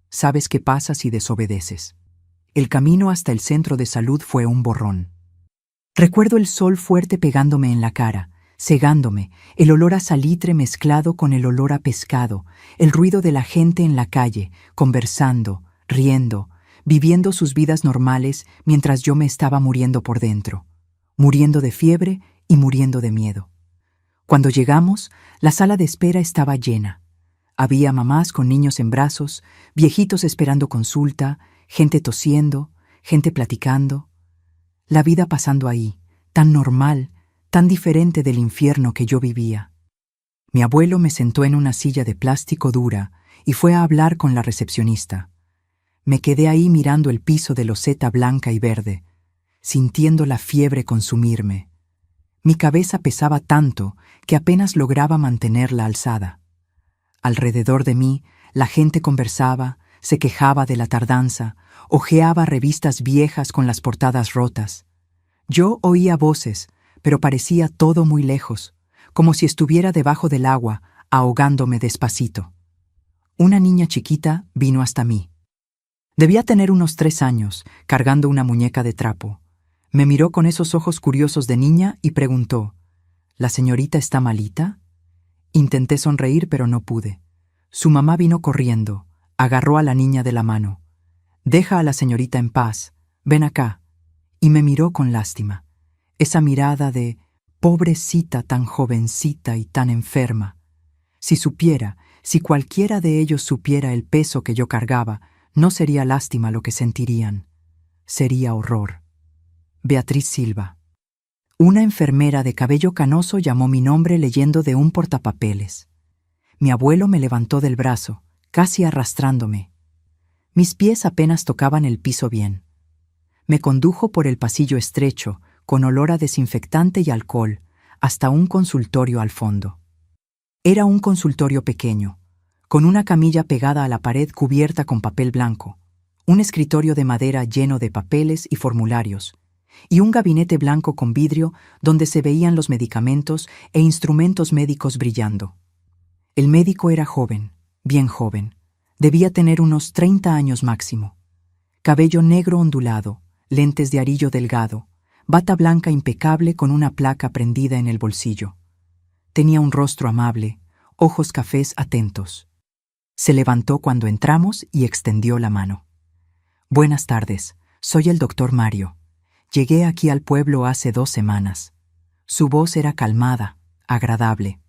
¿Sabes qué pasa si desobedeces?». El camino hasta el centro de salud fue un borrón. Recuerdo el sol fuerte pegándome en la cara, cegándome, el olor a salitre mezclado con el olor a pescado, el ruido de la gente en la calle, conversando, riendo, viviendo sus vidas normales mientras yo me estaba muriendo por dentro, muriendo de fiebre y muriendo de miedo. Cuando llegamos, la sala de espera estaba llena. Había mamás con niños en brazos, viejitos esperando consulta, gente tosiendo, gente platicando. La vida pasando ahí, tan normal, tan diferente del infierno que yo vivía. Mi abuelo me sentó en una silla de plástico dura y fue a hablar con la recepcionista. Me quedé ahí mirando el piso de loseta blanca y verde, sintiendo la fiebre consumirme. Mi cabeza pesaba tanto que apenas lograba mantenerla alzada. Alrededor de mí, la gente conversaba, se quejaba de la tardanza, hojeaba revistas viejas con las portadas rotas. Yo oía voces, pero parecía todo muy lejos, como si estuviera debajo del agua, ahogándome despacito. Una niña chiquita vino hasta mí. Debía tener unos 3 años, cargando una muñeca de trapo. Me miró con esos ojos curiosos de niña y preguntó, ¿La señorita está malita? Intenté sonreír, pero no pude. Su mamá vino corriendo, agarró a la niña de la mano. «Deja a la señorita en paz, ven acá». Y me miró con lástima. Esa mirada de pobrecita tan jovencita y tan enferma. Si supiera, si cualquiera de ellos supiera el peso que yo cargaba, no sería lástima lo que sentirían. Sería horror. Beatriz Silva. Una enfermera de cabello canoso llamó mi nombre leyendo de un portapapeles. Mi abuelo me levantó del brazo, casi arrastrándome. Mis pies apenas tocaban el piso bien. Me condujo por el pasillo estrecho, con olor a desinfectante y alcohol, hasta un consultorio al fondo. Era un consultorio pequeño, con una camilla pegada a la pared cubierta con papel blanco, un escritorio de madera lleno de papeles y formularios, y un gabinete blanco con vidrio donde se veían los medicamentos e instrumentos médicos brillando. El médico era joven, bien joven. Debía tener unos 30 años máximo. Cabello negro ondulado, lentes de arillo delgado, bata blanca impecable con una placa prendida en el bolsillo. Tenía un rostro amable, ojos cafés atentos. Se levantó cuando entramos y extendió la mano. «Buenas tardes, soy el doctor Mario. Llegué aquí al pueblo hace 2 semanas». Su voz era calmada, agradable.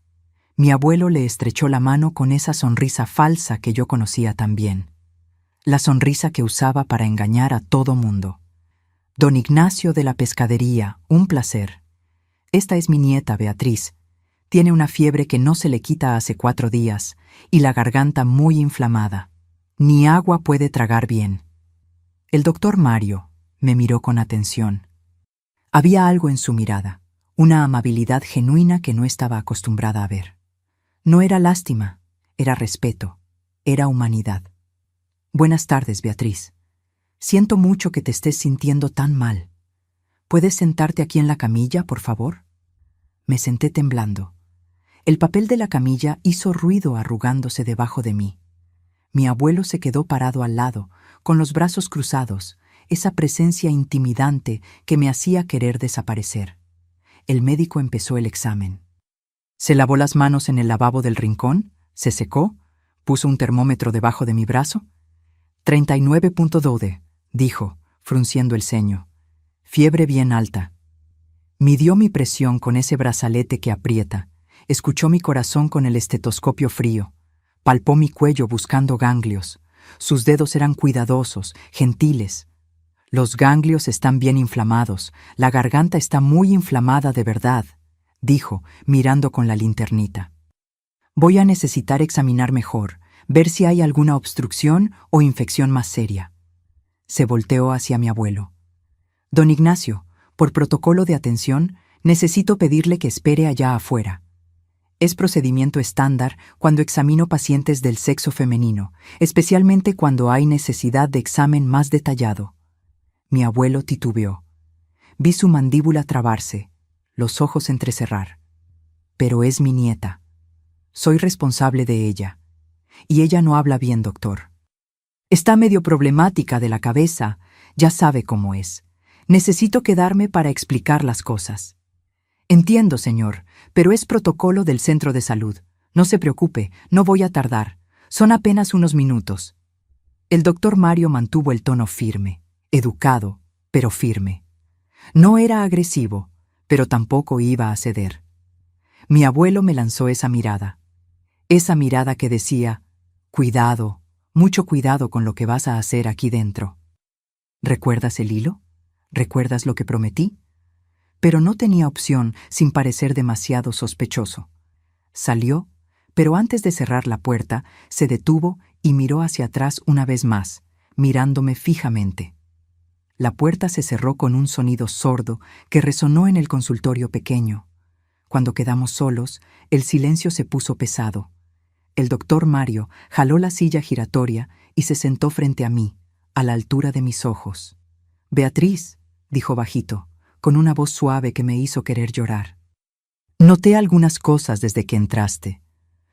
Mi abuelo le estrechó la mano con esa sonrisa falsa que yo conocía tan bien. La sonrisa que usaba para engañar a todo mundo. «Don Ignacio de la Pescadería, un placer. Esta es mi nieta Beatriz. Tiene una fiebre que no se le quita hace 4 días y la garganta muy inflamada. Ni agua puede tragar bien». El doctor Mario me miró con atención. Había algo en su mirada, una amabilidad genuina que no estaba acostumbrada a ver. No era lástima, era respeto, era humanidad. «Buenas tardes, Beatriz. Siento mucho que te estés sintiendo tan mal. ¿Puedes sentarte aquí en la camilla, por favor?» Me senté temblando. El papel de la camilla hizo ruido arrugándose debajo de mí. Mi abuelo se quedó parado al lado, con los brazos cruzados, esa presencia intimidante que me hacía querer desaparecer. El médico empezó el examen. Se lavó las manos en el lavabo del rincón, se secó, puso un termómetro debajo de mi brazo. 39.12, dijo, frunciendo el ceño. Fiebre bien alta. Midió mi presión con ese brazalete que aprieta, escuchó mi corazón con el estetoscopio frío, palpó mi cuello buscando ganglios. Sus dedos eran cuidadosos, gentiles. «Los ganglios están bien inflamados, la garganta está muy inflamada de verdad», dijo, mirando con la linternita. «Voy a necesitar examinar mejor, ver si hay alguna obstrucción o infección más seria». Se volteó hacia mi abuelo. «Don Ignacio, por protocolo de atención, necesito pedirle que espere allá afuera. Es procedimiento estándar cuando examino pacientes del sexo femenino, especialmente cuando hay necesidad de examen más detallado». Mi abuelo titubeó. Vi su mandíbula trabarse, los ojos entrecerrar. «Pero es mi nieta. Soy responsable de ella. Y ella no habla bien, doctor. Está medio problemática de la cabeza, ya sabe cómo es. Necesito quedarme para explicar las cosas». «Entiendo, señor, pero es protocolo del centro de salud. No se preocupe, no voy a tardar. Son apenas unos minutos». El doctor Mario mantuvo el tono firme, educado, pero firme. No era agresivo, pero tampoco iba a ceder. Mi abuelo me lanzó esa mirada. Esa mirada que decía, cuidado, mucho cuidado con lo que vas a hacer aquí dentro. ¿Recuerdas el hilo? ¿Recuerdas lo que prometí? Pero no tenía opción sin parecer demasiado sospechoso. Salió, pero antes de cerrar la puerta, se detuvo y miró hacia atrás una vez más, mirándome fijamente. La puerta se cerró con un sonido sordo que resonó en el consultorio pequeño. Cuando quedamos solos, el silencio se puso pesado. El doctor Mario jaló la silla giratoria y se sentó frente a mí, a la altura de mis ojos. «Beatriz», dijo bajito, con una voz suave que me hizo querer llorar. «Noté algunas cosas desde que entraste.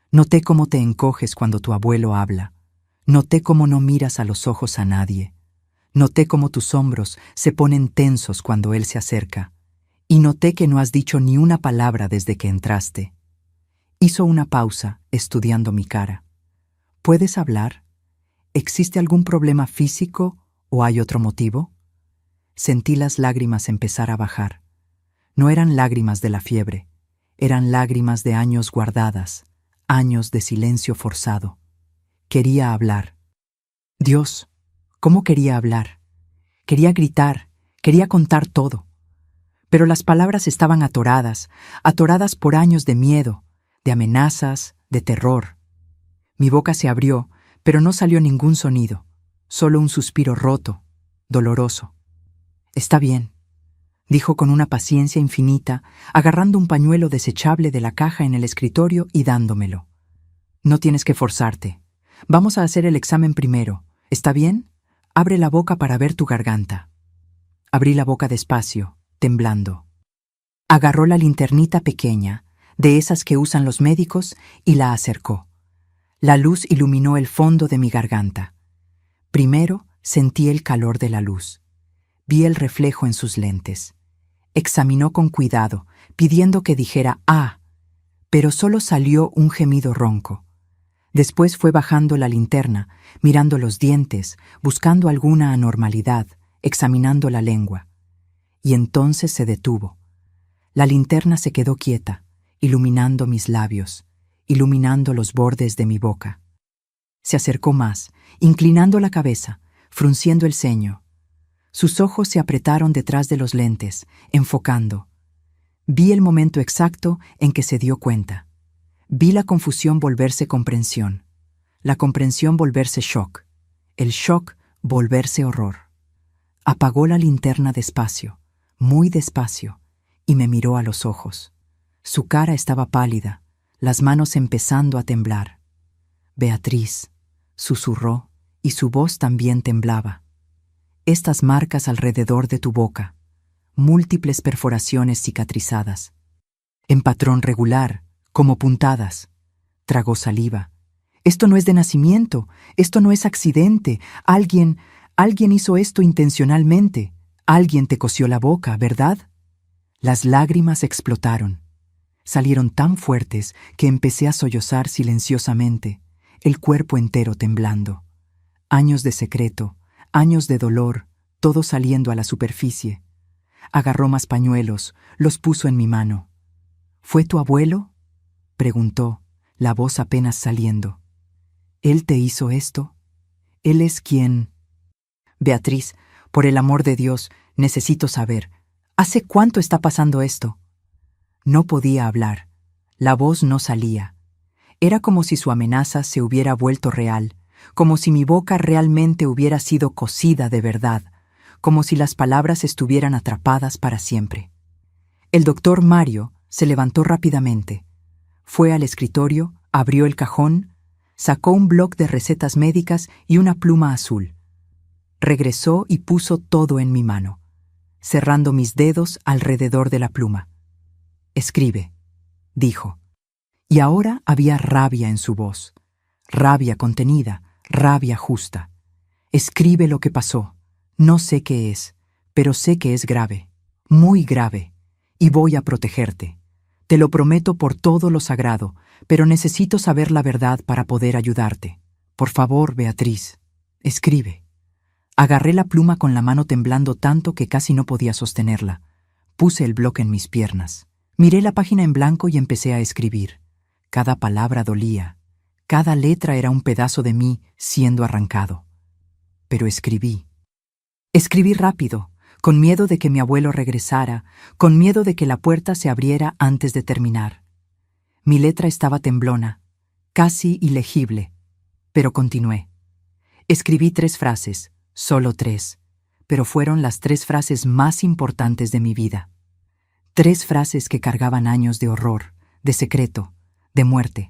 Noté cómo te encoges cuando tu abuelo habla. Noté cómo no miras a los ojos a nadie. Noté cómo tus hombros se ponen tensos cuando él se acerca. Y noté que no has dicho ni una palabra desde que entraste». Hizo una pausa, estudiando mi cara. «¿Puedes hablar? ¿Existe algún problema físico o hay otro motivo?» Sentí las lágrimas empezar a bajar. No eran lágrimas de la fiebre, eran lágrimas de años guardadas, años de silencio forzado. Quería hablar. Dios, ¿cómo quería hablar? Quería gritar, quería contar todo. Pero las palabras estaban atoradas, atoradas por años de miedo, de amenazas, de terror. Mi boca se abrió, pero no salió ningún sonido, solo un suspiro roto, doloroso. «Está bien», dijo con una paciencia infinita, agarrando un pañuelo desechable de la caja en el escritorio y dándomelo. «No tienes que forzarte. Vamos a hacer el examen primero. ¿Está bien? Abre la boca para ver tu garganta». Abrí la boca despacio, temblando. Agarró la linternita pequeña, de esas que usan los médicos, y la acercó. La luz iluminó el fondo de mi garganta. Primero sentí el calor de la luz. Vi el reflejo en sus lentes. Examinó con cuidado, pidiendo que dijera «ah», pero solo salió un gemido ronco. Después fue bajando la linterna, mirando los dientes, buscando alguna anormalidad, examinando la lengua. Y entonces se detuvo. La linterna se quedó quieta, iluminando mis labios, iluminando los bordes de mi boca. Se acercó más, inclinando la cabeza, frunciendo el ceño. Sus ojos se apretaron detrás de los lentes, enfocando. Vi el momento exacto en que se dio cuenta. Vi la confusión volverse comprensión, la comprensión volverse shock, el shock volverse horror. Apagó la linterna despacio, muy despacio, y me miró a los ojos. Su cara estaba pálida, las manos empezando a temblar. «Beatriz», susurró, y su voz también temblaba. «Estas marcas alrededor de tu boca, múltiples perforaciones cicatrizadas, en patrón regular, como puntadas». Tragó saliva. «Esto no es de nacimiento, esto no es accidente. Alguien hizo esto intencionalmente. Alguien te cosió la boca, ¿verdad?» Las lágrimas explotaron. Salieron tan fuertes que empecé a sollozar silenciosamente, el cuerpo entero temblando. Años de secreto, años de dolor, todo saliendo a la superficie. Agarró más pañuelos, los puso en mi mano. «¿Fue tu abuelo?», preguntó, la voz apenas saliendo. «¿Él te hizo esto? Él es quien...» «Beatriz, por el amor de Dios, necesito saber, ¿hace cuánto está pasando esto?». No podía hablar. La voz no salía. Era como si su amenaza se hubiera vuelto real, como si mi boca realmente hubiera sido cosida de verdad, como si las palabras estuvieran atrapadas para siempre. El doctor Mario se levantó rápidamente. Fue al escritorio, abrió el cajón, sacó un bloc de recetas médicas y una pluma azul. Regresó y puso todo en mi mano, cerrando mis dedos alrededor de la pluma. «Escribe», dijo. Y ahora había rabia en su voz, rabia contenida, rabia justa. «Escribe lo que pasó. No sé qué es, pero sé que es grave, muy grave, y voy a protegerte. Te lo prometo por todo lo sagrado, pero necesito saber la verdad para poder ayudarte. Por favor, Beatriz, escribe». Agarré la pluma con la mano temblando tanto que casi no podía sostenerla. Puse el bloque en mis piernas. Miré la página en blanco y empecé a escribir. Cada palabra dolía, Cada letra era un pedazo de mí siendo arrancado. Pero escribí. Escribí rápido, con miedo de que mi abuelo regresara, con miedo de que la puerta se abriera antes de terminar. Mi letra estaba temblona, casi ilegible, pero continué. Escribí 3 frases, solo 3, pero fueron las 3 frases más importantes de mi vida. 3 frases que cargaban años de horror, de secreto, de muerte.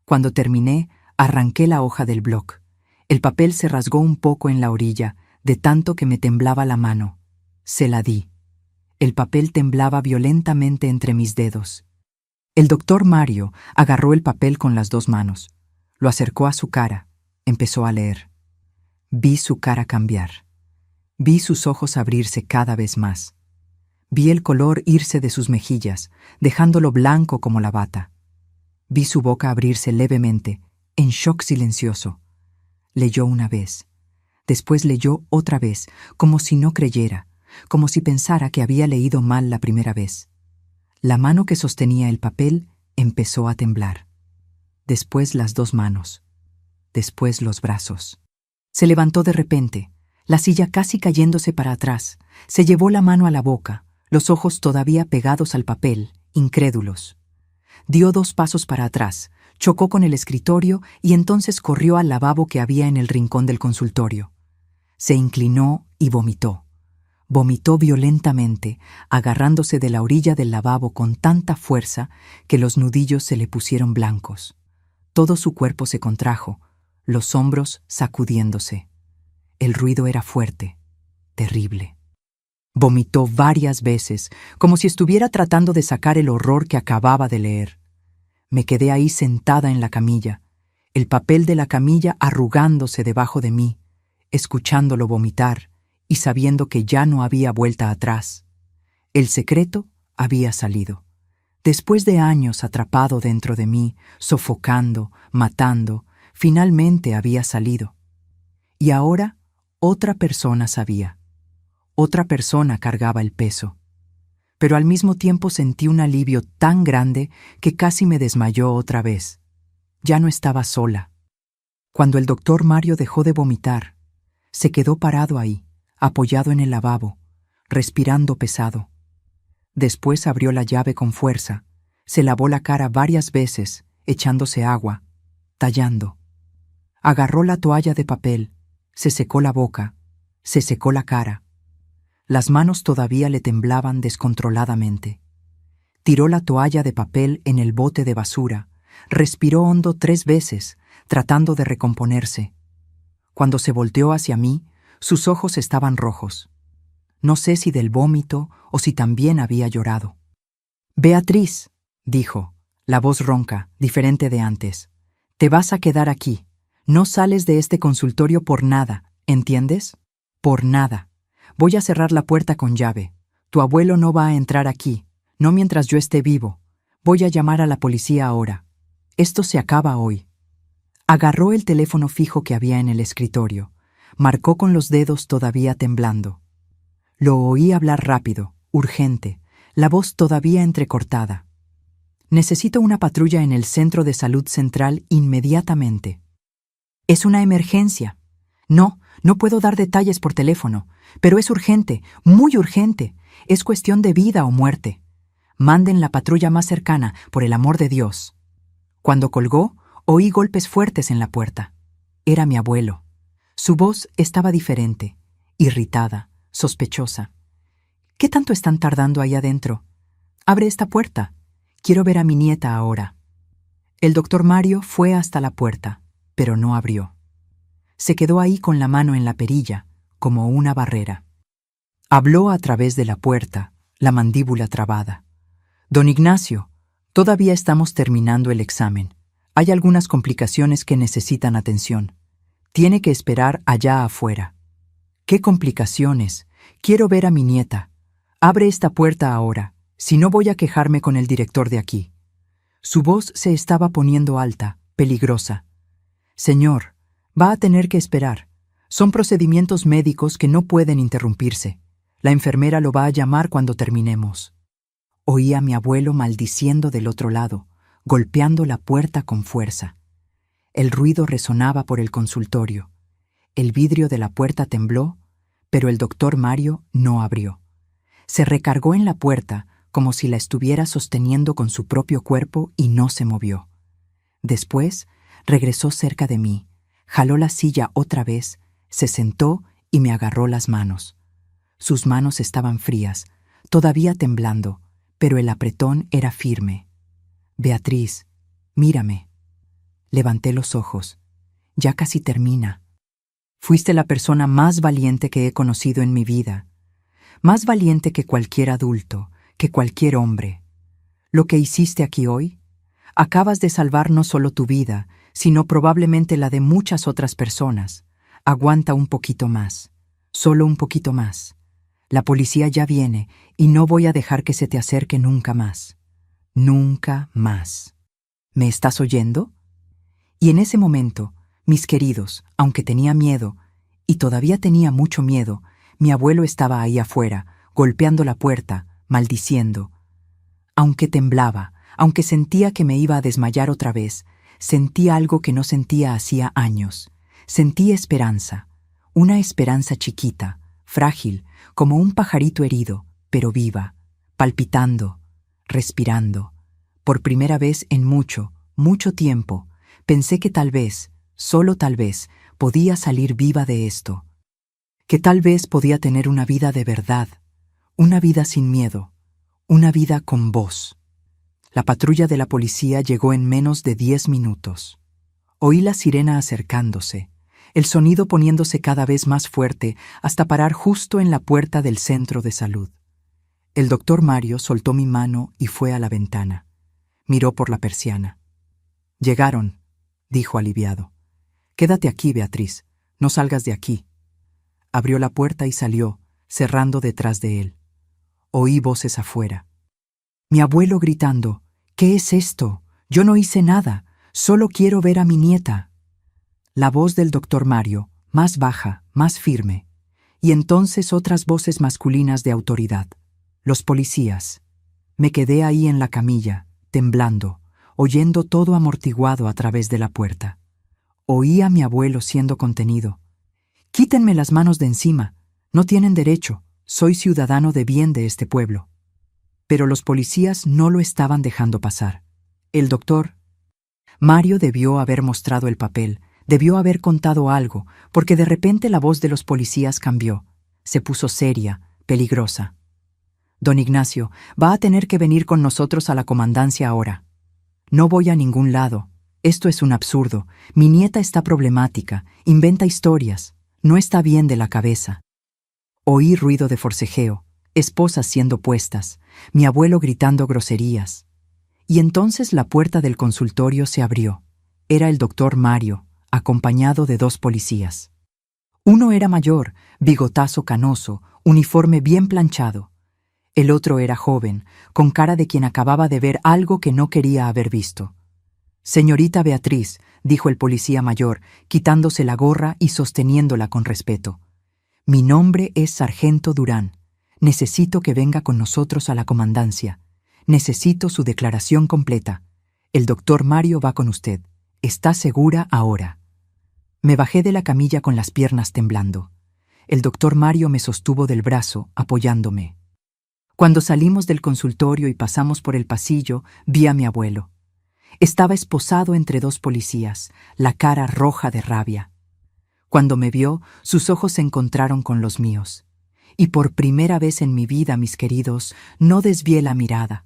Cuando terminé, arranqué la hoja del bloc. El papel se rasgó un poco en la orilla, de tanto que me temblaba la mano. Se la di. El papel temblaba violentamente entre mis dedos. El doctor Mario agarró el papel con las 2 manos. Lo acercó a su cara. Empezó a leer. Vi su cara cambiar. Vi sus ojos abrirse cada vez más. Vi el color irse de sus mejillas, dejándolo blanco como la bata. Vi su boca abrirse levemente, en shock silencioso. Leyó una vez. Después leyó otra vez, como si no creyera, como si pensara que había leído mal la primera vez. La mano que sostenía el papel empezó a temblar. Después las 2 manos. Después los brazos. Se levantó de repente, la silla casi cayéndose para atrás. Se llevó la mano a la boca, los ojos todavía pegados al papel, incrédulos. Dio 2 pasos para atrás, chocó con el escritorio y entonces corrió al lavabo que había en el rincón del consultorio. Se inclinó y vomitó. Vomitó violentamente, agarrándose de la orilla del lavabo con tanta fuerza que los nudillos se le pusieron blancos. Todo su cuerpo se contrajo, los hombros sacudiéndose. El ruido era fuerte, terrible. Vomitó varias veces, como si estuviera tratando de sacar el horror que acababa de leer. Me quedé ahí sentada en la camilla, el papel de la camilla arrugándose debajo de mí, escuchándolo vomitar y sabiendo que ya no había vuelta atrás. El secreto había salido. Después de años atrapado dentro de mí, sofocando, matando, finalmente había salido. Y ahora otra persona sabía. Otra persona cargaba el peso. Pero al mismo tiempo sentí un alivio tan grande que casi me desmayó otra vez. Ya no estaba sola. Cuando el doctor Mario dejó de vomitar, se quedó parado ahí, apoyado en el lavabo, respirando pesado. Después abrió la llave con fuerza, se lavó la cara varias veces, echándose agua, tallando. Agarró la toalla de papel, se secó la boca, se secó la cara. Las manos todavía le temblaban descontroladamente. Tiró la toalla de papel en el bote de basura, respiró hondo 3 veces, tratando de recomponerse. Cuando se volteó hacia mí, sus ojos estaban rojos. No sé si del vómito o si también había llorado. «Beatriz», dijo, la voz ronca, diferente de antes, «te vas a quedar aquí. No sales de este consultorio por nada, ¿entiendes? Por nada. Voy a cerrar la puerta con llave. Tu abuelo no va a entrar aquí, no mientras yo esté vivo. Voy a llamar a la policía ahora. Esto se acaba hoy». Agarró el teléfono fijo que había en el escritorio. Marcó con los dedos todavía temblando. Lo oí hablar rápido, urgente, la voz todavía entrecortada. «Necesito una patrulla en el Centro de Salud Central inmediatamente». «Es una emergencia». No puedo dar detalles por teléfono, pero es urgente, muy urgente. Es cuestión de vida o muerte. Manden la patrulla más cercana, por el amor de Dios». Cuando colgó, oí golpes fuertes en la puerta. Era mi abuelo. Su voz estaba diferente, irritada, sospechosa. «¿Qué tanto están tardando ahí adentro? Abre esta puerta. Quiero ver a mi nieta ahora». El doctor Mario fue hasta la puerta, pero no abrió. Se quedó ahí con la mano en la perilla, como una barrera. Habló a través de la puerta, la mandíbula trabada. «Don Ignacio, todavía estamos terminando el examen. Hay algunas complicaciones que necesitan atención. Tiene que esperar allá afuera». «¿Qué complicaciones? Quiero ver a mi nieta. Abre esta puerta ahora, si no voy a quejarme con el director de aquí». Su voz se estaba poniendo alta, peligrosa. «Señor, va a tener que esperar. Son procedimientos médicos que no pueden interrumpirse. La enfermera lo va a llamar cuando terminemos». Oí a mi abuelo maldiciendo del otro lado, golpeando la puerta con fuerza. El ruido resonaba por el consultorio. El vidrio de la puerta tembló, pero el doctor Mario no abrió. Se recargó en la puerta como si la estuviera sosteniendo con su propio cuerpo y no se movió. Después, regresó cerca de mí, jaló la silla otra vez, se sentó y me agarró las manos. Sus manos estaban frías, todavía temblando, pero el apretón era firme. Beatriz, mírame. Levanté los ojos. Ya casi termina. Fuiste la persona más valiente que he conocido en mi vida. Más valiente que cualquier adulto, que cualquier hombre. Lo que hiciste aquí hoy, acabas de salvar no solo tu vida, sino probablemente la de muchas otras personas. Aguanta un poquito más, solo un poquito más. La policía ya viene y no voy a dejar que se te acerque nunca más. Nunca más. ¿Me estás oyendo? Y en ese momento, mis queridos, aunque tenía miedo, y todavía tenía mucho miedo, mi abuelo estaba ahí afuera, golpeando la puerta, maldiciendo. Aunque temblaba, aunque sentía que me iba a desmayar otra vez, sentí algo que no sentía hacía años. Sentí esperanza, una esperanza chiquita, frágil, como un pajarito herido, pero viva, palpitando, respirando. Por primera vez en mucho, mucho tiempo, pensé que tal vez, solo tal vez, podía salir viva de esto. Que tal vez podía tener una vida de verdad, una vida sin miedo, una vida con voz. La patrulla de la policía llegó en menos de 10 minutos. Oí la sirena acercándose, el sonido poniéndose cada vez más fuerte hasta parar justo en la puerta del centro de salud. El doctor Mario soltó mi mano y fue a la ventana. Miró por la persiana. «Llegaron», dijo aliviado. «Quédate aquí, Beatriz. No salgas de aquí». Abrió la puerta y salió, cerrando detrás de él. Oí voces afuera. Mi abuelo gritando: «¿Qué es esto? Yo no hice nada. Solo quiero ver a mi nieta». La voz del doctor Mario, más baja, más firme. Y entonces otras voces masculinas de autoridad. Los policías. Me quedé ahí en la camilla, temblando, oyendo todo amortiguado a través de la puerta. Oí a mi abuelo siendo contenido. «Quítenme las manos de encima. No tienen derecho. Soy ciudadano de bien de este pueblo». Pero los policías no lo estaban dejando pasar. El doctor Mario debió haber mostrado el papel, debió haber contado algo, porque de repente la voz de los policías cambió. Se puso seria, peligrosa. «Don Ignacio, va a tener que venir con nosotros a la comandancia ahora». «No voy a ningún lado. Esto es un absurdo. Mi nieta está problemática, inventa historias. No está bien de la cabeza». Oí ruido de forcejeo, esposas siendo puestas, mi abuelo gritando groserías. Y entonces la puerta del consultorio se abrió. Era el doctor Mario, acompañado de 2 policías. Uno era mayor, bigotazo canoso, uniforme bien planchado. El otro era joven, con cara de quien acababa de ver algo que no quería haber visto. «Señorita Beatriz», dijo el policía mayor, quitándose la gorra y sosteniéndola con respeto. «Mi nombre es Sargento Durán. Necesito que venga con nosotros a la comandancia. Necesito su declaración completa. El doctor Mario va con usted. ¿Está segura ahora?» Me bajé de la camilla con las piernas temblando. El doctor Mario me sostuvo del brazo, apoyándome. Cuando salimos del consultorio y pasamos por el pasillo, vi a mi abuelo. Estaba esposado entre 2 policías, la cara roja de rabia. Cuando me vio, sus ojos se encontraron con los míos. Y por primera vez en mi vida, mis queridos, no desvié la mirada.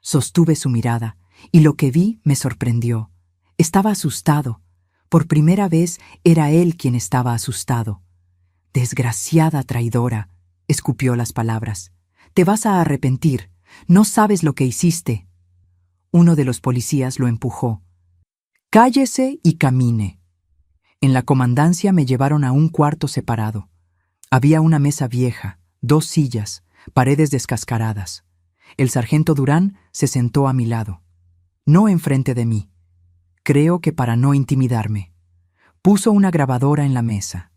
Sostuve su mirada, y lo que vi me sorprendió. Estaba asustado. Por primera vez era él quien estaba asustado. «Desgraciada traidora», escupió las palabras. «Te vas a arrepentir. No sabes lo que hiciste». Uno de los policías lo empujó. «Cállese y camine». En la comandancia me llevaron a un cuarto separado. Había una mesa vieja, 2 sillas, paredes descascaradas. El sargento Durán se sentó a mi lado. No enfrente de mí. Creo que para no intimidarme. Puso una grabadora en la mesa.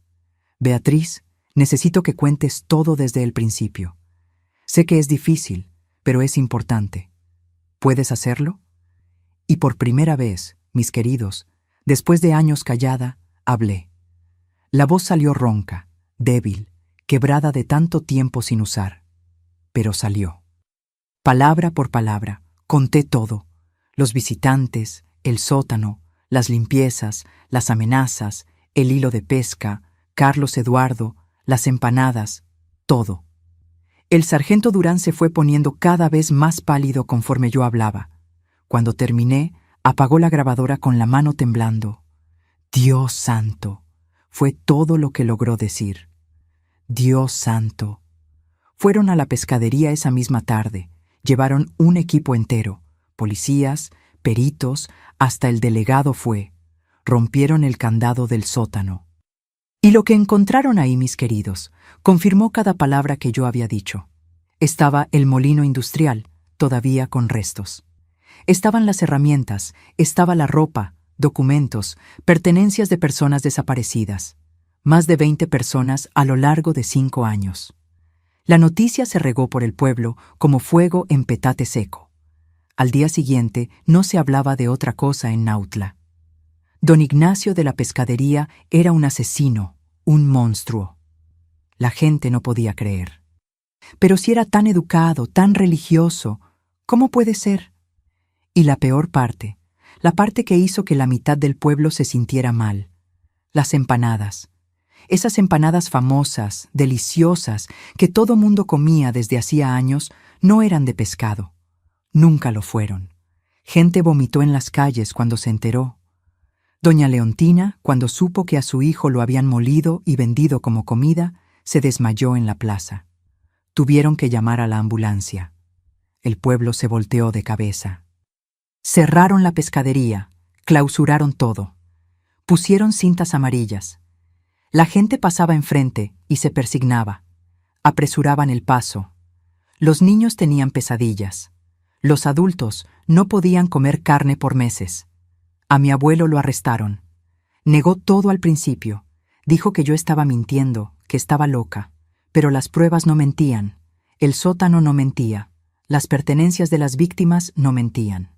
«Beatriz, necesito que cuentes todo desde el principio. Sé que es difícil, pero es importante. ¿Puedes hacerlo?» Y por primera vez, mis queridos, Después de años callada, hablé. La voz salió ronca, débil, quebrada de tanto tiempo sin usar. Pero salió. Palabra por palabra, conté todo. Los visitantes, el sótano, las limpiezas, las amenazas, el hilo de pesca, Carlos Eduardo, las empanadas, todo. El sargento Durán se fue poniendo cada vez más pálido conforme yo hablaba. Cuando terminé, apagó la grabadora con la mano temblando. Dios santo, fue todo lo que logró decir. Dios santo. Fueron a la pescadería esa misma tarde. Llevaron un equipo entero, policías, peritos, hasta el delegado fue. Rompieron el candado del sótano. Y lo que encontraron ahí, mis queridos, confirmó cada palabra que yo había dicho. Estaba el molino industrial, todavía con restos. Estaban las herramientas, estaba la ropa, documentos, pertenencias de personas desaparecidas. Más de 20 personas a lo largo de 5 años. La noticia se regó por el pueblo como fuego en petate seco. Al día siguiente no se hablaba de otra cosa en Nautla. Don Ignacio de la pescadería era un asesino, un monstruo. La gente no podía creer. Pero si era tan educado, tan religioso, ¿cómo puede ser? Y la peor parte, la parte que hizo que la mitad del pueblo se sintiera mal, las empanadas. Esas empanadas famosas, deliciosas, que todo mundo comía desde hacía años, no eran de pescado. Nunca lo fueron. Gente vomitó en las calles cuando se enteró. Doña Leontina, cuando supo que a su hijo lo habían molido y vendido como comida, se desmayó en la plaza. Tuvieron que llamar a la ambulancia. El pueblo se volteó de cabeza. Cerraron la pescadería, clausuraron todo. Pusieron cintas amarillas. La gente pasaba enfrente y se persignaba. Apresuraban el paso. Los niños tenían pesadillas. Los adultos no podían comer carne por meses. A mi abuelo lo arrestaron. Negó todo al principio. Dijo que yo estaba mintiendo, que estaba loca. Pero las pruebas no mentían. El sótano no mentía. Las pertenencias de las víctimas no mentían.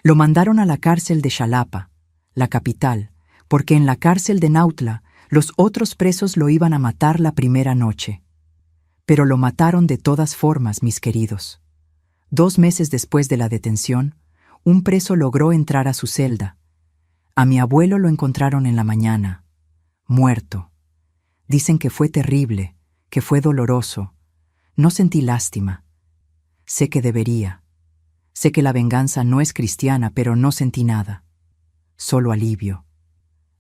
Lo mandaron a la cárcel de Xalapa, la capital, porque en la cárcel de Nautla los otros presos lo iban a matar la primera noche. Pero lo mataron de todas formas, mis queridos. 2 meses después de la detención, un preso logró entrar a su celda. A mi abuelo lo encontraron en la mañana, muerto. Dicen que fue terrible, que fue doloroso. No sentí lástima. Sé que debería. Sé que la venganza no es cristiana, pero no sentí nada. Solo alivio.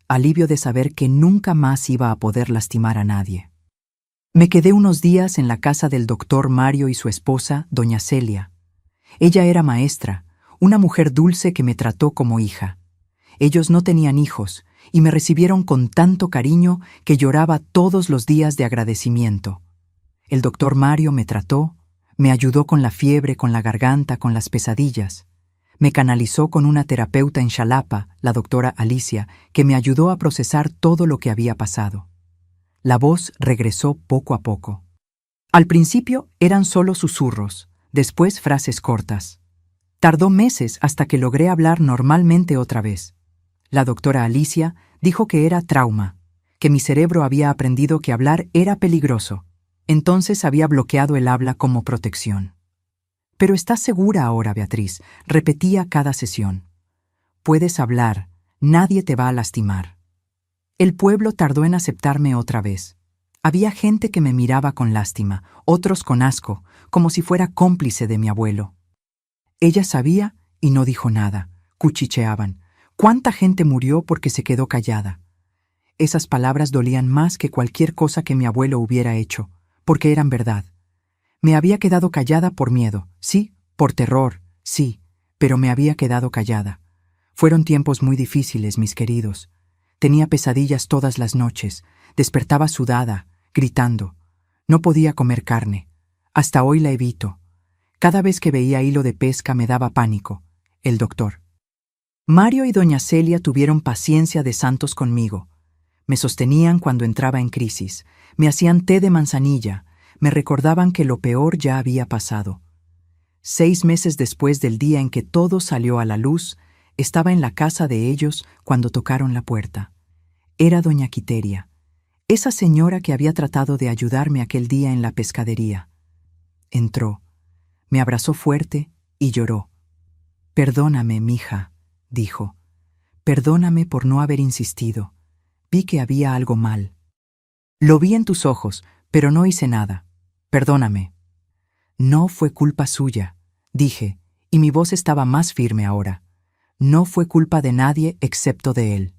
Alivio de saber que nunca más iba a poder lastimar a nadie. Me quedé unos días en la casa del doctor Mario y su esposa, doña Celia. Ella era maestra, una mujer dulce que me trató como hija. Ellos no tenían hijos y me recibieron con tanto cariño que lloraba todos los días de agradecimiento. El doctor Mario me trató, me ayudó con la fiebre, con la garganta, con las pesadillas. Me canalizó con una terapeuta en Xalapa, la doctora Alicia, que me ayudó a procesar todo lo que había pasado. La voz regresó poco a poco. Al principio eran solo susurros, después frases cortas. Tardó meses hasta que logré hablar normalmente otra vez. La doctora Alicia dijo que era trauma, que mi cerebro había aprendido que hablar era peligroso. Entonces había bloqueado el habla como protección. «Pero estás segura ahora, Beatriz», repetía cada sesión. «Puedes hablar, nadie te va a lastimar». El pueblo tardó en aceptarme otra vez. Había gente que me miraba con lástima, otros con asco, como si fuera cómplice de mi abuelo. Ella sabía y no dijo nada. Cuchicheaban. ¿Cuánta gente murió porque se quedó callada? Esas palabras dolían más que cualquier cosa que mi abuelo hubiera hecho, porque eran verdad. Me había quedado callada por miedo, sí, por terror, sí, pero me había quedado callada. Fueron tiempos muy difíciles, mis queridos. Tenía pesadillas todas las noches, despertaba sudada, gritando. No podía comer carne. Hasta hoy la evito. Cada vez que veía hilo de pesca me daba pánico. El doctor. Mario y doña Celia tuvieron paciencia de santos conmigo. Me sostenían cuando entraba en crisis, me hacían té de manzanilla, me recordaban que lo peor ya había pasado. 6 meses después del día en que todo salió a la luz, Estaba en la casa de ellos cuando tocaron la puerta. Era doña Quiteria, esa señora que había tratado de ayudarme aquel día en la pescadería. Entró, me abrazó fuerte y lloró. «Perdóname, mija», dijo. «Perdóname por no haber insistido. Vi que había algo mal. Lo vi en tus ojos, pero no hice nada. Perdóname». «No fue culpa suya», dije, y mi voz estaba más firme ahora. «No fue culpa de nadie excepto de él».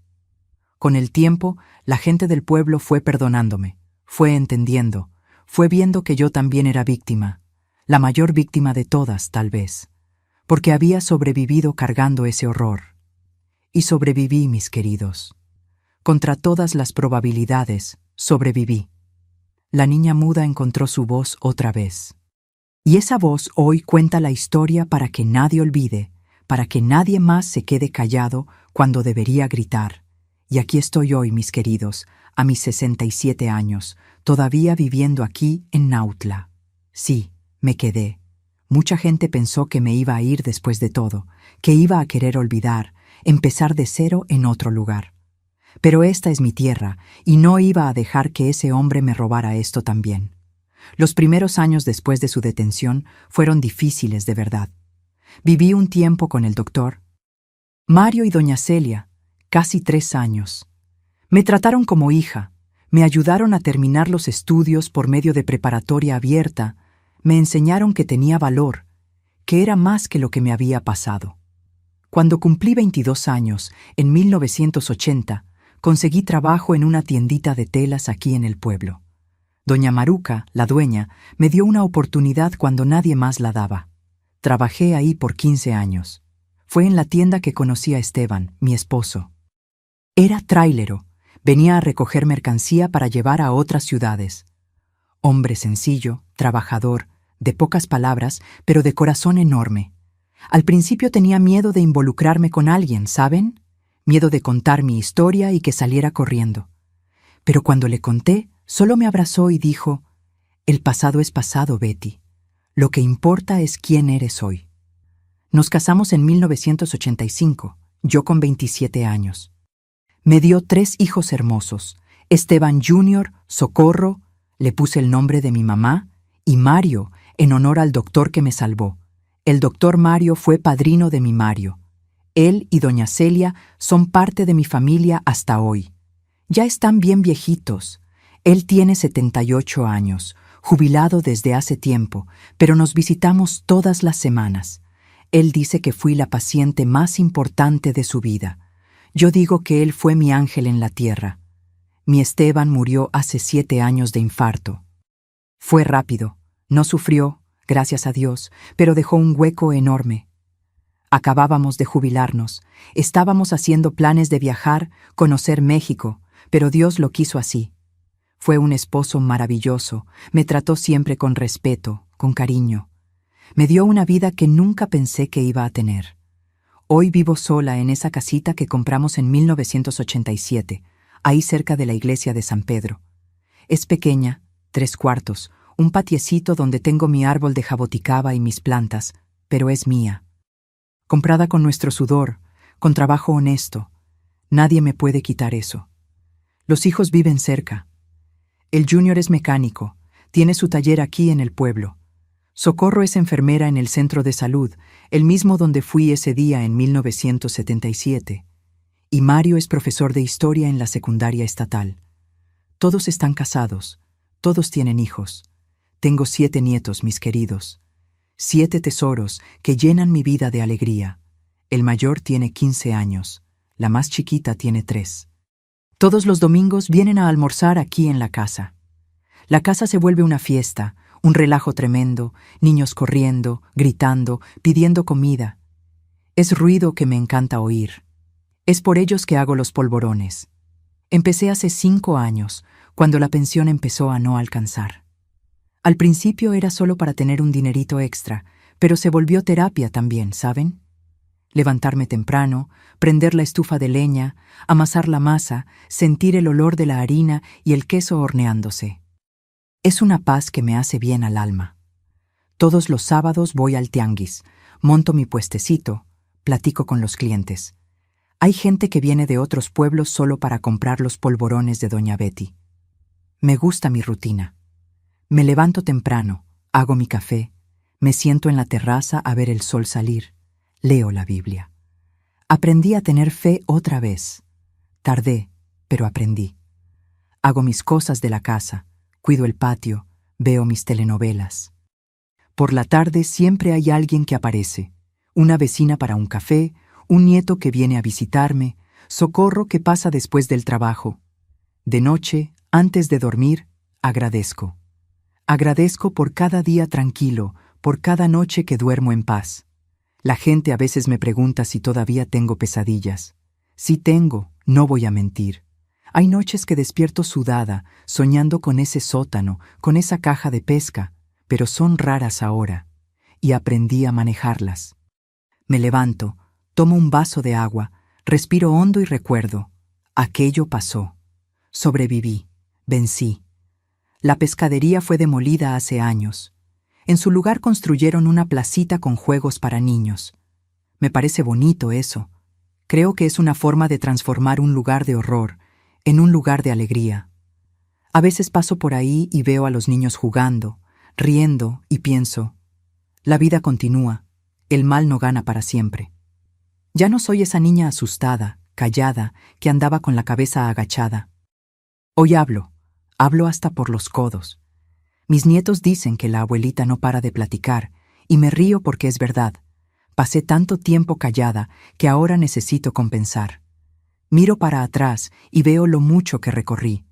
Con el tiempo, la gente del pueblo fue perdonándome, fue entendiendo, fue viendo que yo también era víctima, la mayor víctima de todas, tal vez, porque había sobrevivido cargando ese horror. Y sobreviví, mis queridos. Contra todas las probabilidades, sobreviví. La niña muda encontró su voz otra vez. Y esa voz hoy cuenta la historia para que nadie olvide, para que nadie más se quede callado cuando debería gritar. Y aquí estoy hoy, mis queridos, a mis 67 años, todavía viviendo aquí en Nautla. Sí, me quedé. Mucha gente pensó que me iba a ir después de todo, que iba a querer olvidar, empezar de cero en otro lugar. Pero esta es mi tierra, y no iba a dejar que ese hombre me robara esto también. Los primeros años después de su detención fueron difíciles de verdad. Viví un tiempo con el doctor Mario y doña Celia, casi 3 años. Me trataron como hija, me ayudaron a terminar los estudios por medio de preparatoria abierta, me enseñaron que tenía valor, que era más que lo que me había pasado. Cuando cumplí 22 años, en 1980, conseguí trabajo en una tiendita de telas aquí en el pueblo. Doña Maruca, la dueña, me dio una oportunidad cuando nadie más la daba. Trabajé ahí por 15 años. Fue en la tienda que conocí a Esteban, mi esposo. Era trailero, venía a recoger mercancía para llevar a otras ciudades. Hombre sencillo, trabajador, de pocas palabras, pero de corazón enorme. Al principio tenía miedo de involucrarme con alguien, ¿saben? Miedo de contar mi historia y que saliera corriendo. Pero cuando le conté, solo me abrazó y dijo: «El pasado es pasado, Betty. Lo que importa es quién eres hoy». Nos casamos en 1985, yo con 27 años. Me dio 3 hijos hermosos, Esteban Jr., Socorro, le puse el nombre de mi mamá, y Mario, en honor al doctor que me salvó. El doctor Mario fue padrino de mi Mario. Él y doña Celia son parte de mi familia hasta hoy. Ya están bien viejitos. Él tiene 78 años, jubilado desde hace tiempo, pero nos visitamos todas las semanas. Él dice que fui la paciente más importante de su vida. Yo digo que él fue mi ángel en la tierra. Mi Esteban murió hace 7 años de infarto. Fue rápido, no sufrió, gracias a Dios, pero dejó un hueco enorme. Acabábamos de jubilarnos, estábamos haciendo planes de viajar, conocer México, pero Dios lo quiso así. Fue un esposo maravilloso, me trató siempre con respeto, con cariño. Me dio una vida que nunca pensé que iba a tener. Hoy vivo sola en esa casita que compramos en 1987, ahí cerca de la iglesia de San Pedro. Es pequeña, 3 cuartos, un patiecito donde tengo mi árbol de jaboticaba y mis plantas, pero es mía. Comprada con nuestro sudor, con trabajo honesto. Nadie me puede quitar eso. Los hijos viven cerca. El Junior es mecánico, tiene su taller aquí en el pueblo. Socorro es enfermera en el centro de salud, el mismo donde fui ese día en 1977. Y Mario es profesor de historia en la secundaria estatal. Todos están casados, todos tienen hijos. Tengo 7 nietos, mis queridos. 7 tesoros que llenan mi vida de alegría. El mayor tiene 15 años, la más chiquita tiene 3. Todos los domingos vienen a almorzar aquí en la casa. La casa se vuelve una fiesta, un relajo tremendo, niños corriendo, gritando, pidiendo comida. Es ruido que me encanta oír. Es por ellos que hago los polvorones. Empecé hace 5 años, cuando la pensión empezó a no alcanzar. Al principio era solo para tener un dinerito extra, pero se volvió terapia también, ¿saben? Levantarme temprano, prender la estufa de leña, amasar la masa, sentir el olor de la harina y el queso horneándose. Es una paz que me hace bien al alma. Todos los sábados voy al tianguis, monto mi puestecito, platico con los clientes. Hay gente que viene de otros pueblos solo para comprar los polvorones de Doña Betty. Me gusta mi rutina. Me levanto temprano, hago mi café, me siento en la terraza a ver el sol salir, leo la Biblia. Aprendí a tener fe otra vez. Tardé, pero aprendí. Hago mis cosas de la casa, cuido el patio, veo mis telenovelas. Por la tarde siempre hay alguien que aparece, una vecina para un café, un nieto que viene a visitarme, socorro que pasa después del trabajo. De noche, antes de dormir, agradezco. Agradezco por cada día tranquilo, por cada noche que duermo en paz. La gente a veces me pregunta si todavía tengo pesadillas. Sí tengo, no voy a mentir. Hay noches que despierto sudada, soñando con ese sótano, con esa caja de pesca, pero son raras ahora, y aprendí a manejarlas. Me levanto, tomo un vaso de agua, respiro hondo y recuerdo. Aquello pasó. Sobreviví, vencí. La pescadería fue demolida hace años. En su lugar construyeron una placita con juegos para niños. Me parece bonito eso. Creo que es una forma de transformar un lugar de horror en un lugar de alegría. A veces paso por ahí y veo a los niños jugando, riendo y pienso, la vida continúa, el mal no gana para siempre. Ya no soy esa niña asustada, callada, que andaba con la cabeza agachada. Hoy hablo hasta por los codos. Mis nietos dicen que la abuelita no para de platicar, y me río porque es verdad. Pasé tanto tiempo callada que ahora necesito compensar. Miro para atrás y veo lo mucho que recorrí.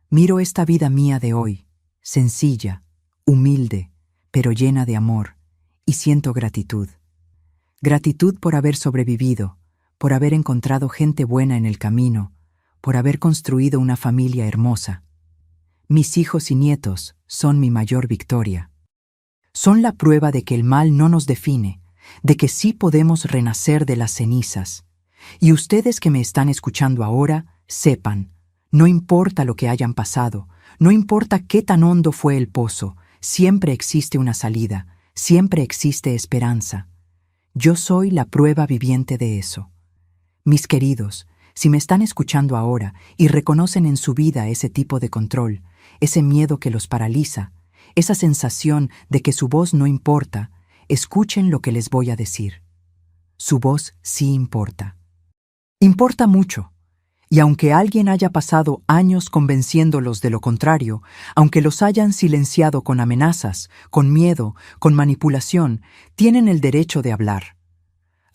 Miro esta vida mía de hoy, sencilla, humilde, pero llena de amor, y siento gratitud. Gratitud por haber sobrevivido, por haber encontrado gente buena en el camino, por haber construido una familia hermosa. Mis hijos y nietos son mi mayor victoria. Son la prueba de que el mal no nos define, de que sí podemos renacer de las cenizas. Y ustedes que me están escuchando ahora, sepan, no importa lo que hayan pasado, no importa qué tan hondo fue el pozo, siempre existe una salida, siempre existe esperanza. Yo soy la prueba viviente de eso. Mis queridos, si me están escuchando ahora y reconocen en su vida ese tipo de control, ese miedo que los paraliza, esa sensación de que su voz no importa, escuchen lo que les voy a decir. Su voz sí importa. Importa mucho. Y aunque alguien haya pasado años convenciéndolos de lo contrario, aunque los hayan silenciado con amenazas, con miedo, con manipulación, tienen el derecho de hablar.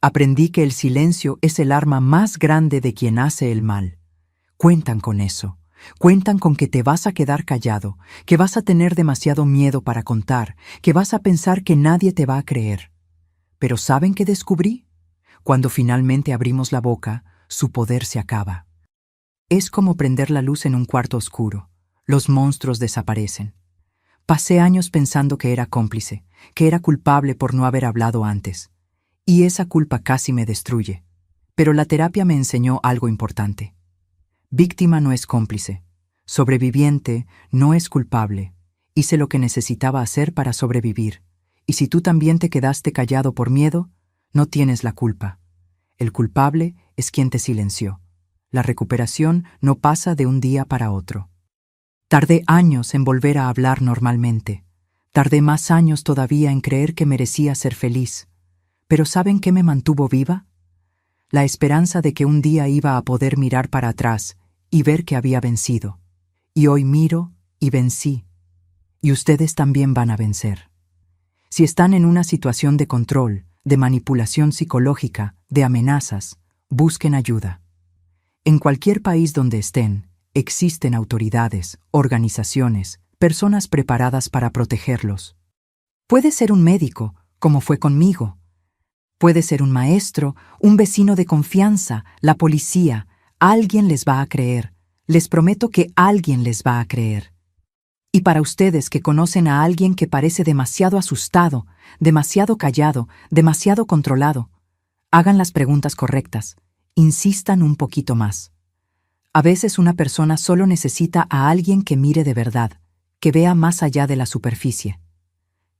Aprendí que el silencio es el arma más grande de quien hace el mal. Cuentan con eso. Cuentan con que te vas a quedar callado, que vas a tener demasiado miedo para contar, que vas a pensar que nadie te va a creer. Pero ¿saben qué descubrí? Cuando finalmente abrimos la boca, su poder se acaba. Es como prender la luz en un cuarto oscuro. Los monstruos desaparecen. Pasé años pensando que era cómplice, que era culpable por no haber hablado antes. Y esa culpa casi me destruye. Pero la terapia me enseñó algo importante. Víctima no es cómplice. Sobreviviente no es culpable. Hice lo que necesitaba hacer para sobrevivir. Y si tú también te quedaste callado por miedo, no tienes la culpa. El culpable es quien te silenció. La recuperación no pasa de un día para otro. Tardé años en volver a hablar normalmente. Tardé más años todavía en creer que merecía ser feliz. Pero ¿saben qué me mantuvo viva? La esperanza de que un día iba a poder mirar para atrás y ver que había vencido. Y hoy miro y vencí. Y ustedes también van a vencer. Si están en una situación de control, de manipulación psicológica, de amenazas, busquen ayuda. En cualquier país donde estén, existen autoridades, organizaciones, personas preparadas para protegerlos. Puede ser un médico, como fue conmigo. Puede ser un maestro, un vecino de confianza, la policía. Alguien les va a creer. Les prometo que alguien les va a creer. Y para ustedes que conocen a alguien que parece demasiado asustado, demasiado callado, demasiado controlado, hagan las preguntas correctas. Insistan un poquito más. A veces una persona solo necesita a alguien que mire de verdad, que vea más allá de la superficie.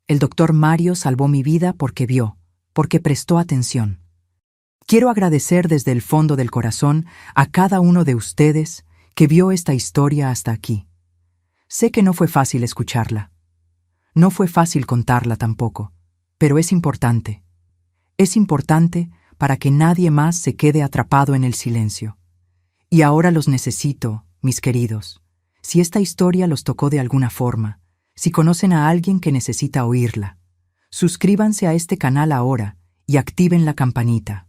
El doctor Mario salvó mi vida porque vio, porque prestó atención. Quiero agradecer desde el fondo del corazón a cada uno de ustedes que vio esta historia hasta aquí. Sé que no fue fácil escucharla. No fue fácil contarla tampoco, pero es importante. Es importante para que nadie más se quede atrapado en el silencio. Y ahora los necesito, mis queridos. Si esta historia los tocó de alguna forma, si conocen a alguien que necesita oírla, suscríbanse a este canal ahora y activen la campanita.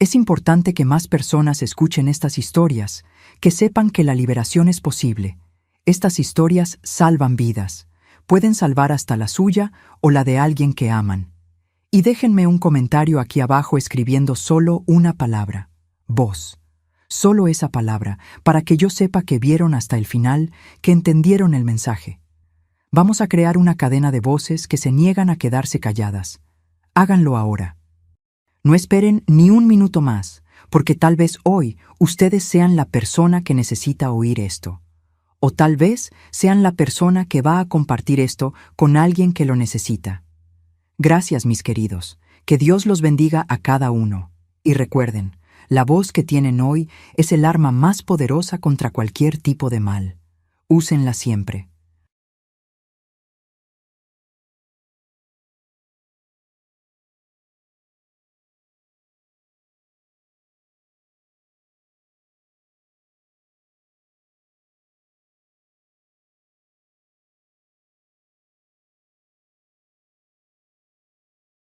Es importante que más personas escuchen estas historias, que sepan que la liberación es posible. Estas historias salvan vidas, pueden salvar hasta la suya o la de alguien que aman. Y déjenme un comentario aquí abajo escribiendo solo una palabra: voz. Solo esa palabra, para que yo sepa que vieron hasta el final, que entendieron el mensaje. Vamos a crear una cadena de voces que se niegan a quedarse calladas. Háganlo ahora. No esperen ni un minuto más, porque tal vez hoy ustedes sean la persona que necesita oír esto. O tal vez sean la persona que va a compartir esto con alguien que lo necesita. Gracias, mis queridos. Que Dios los bendiga a cada uno. Y recuerden, la voz que tienen hoy es el arma más poderosa contra cualquier tipo de mal. Úsenla siempre.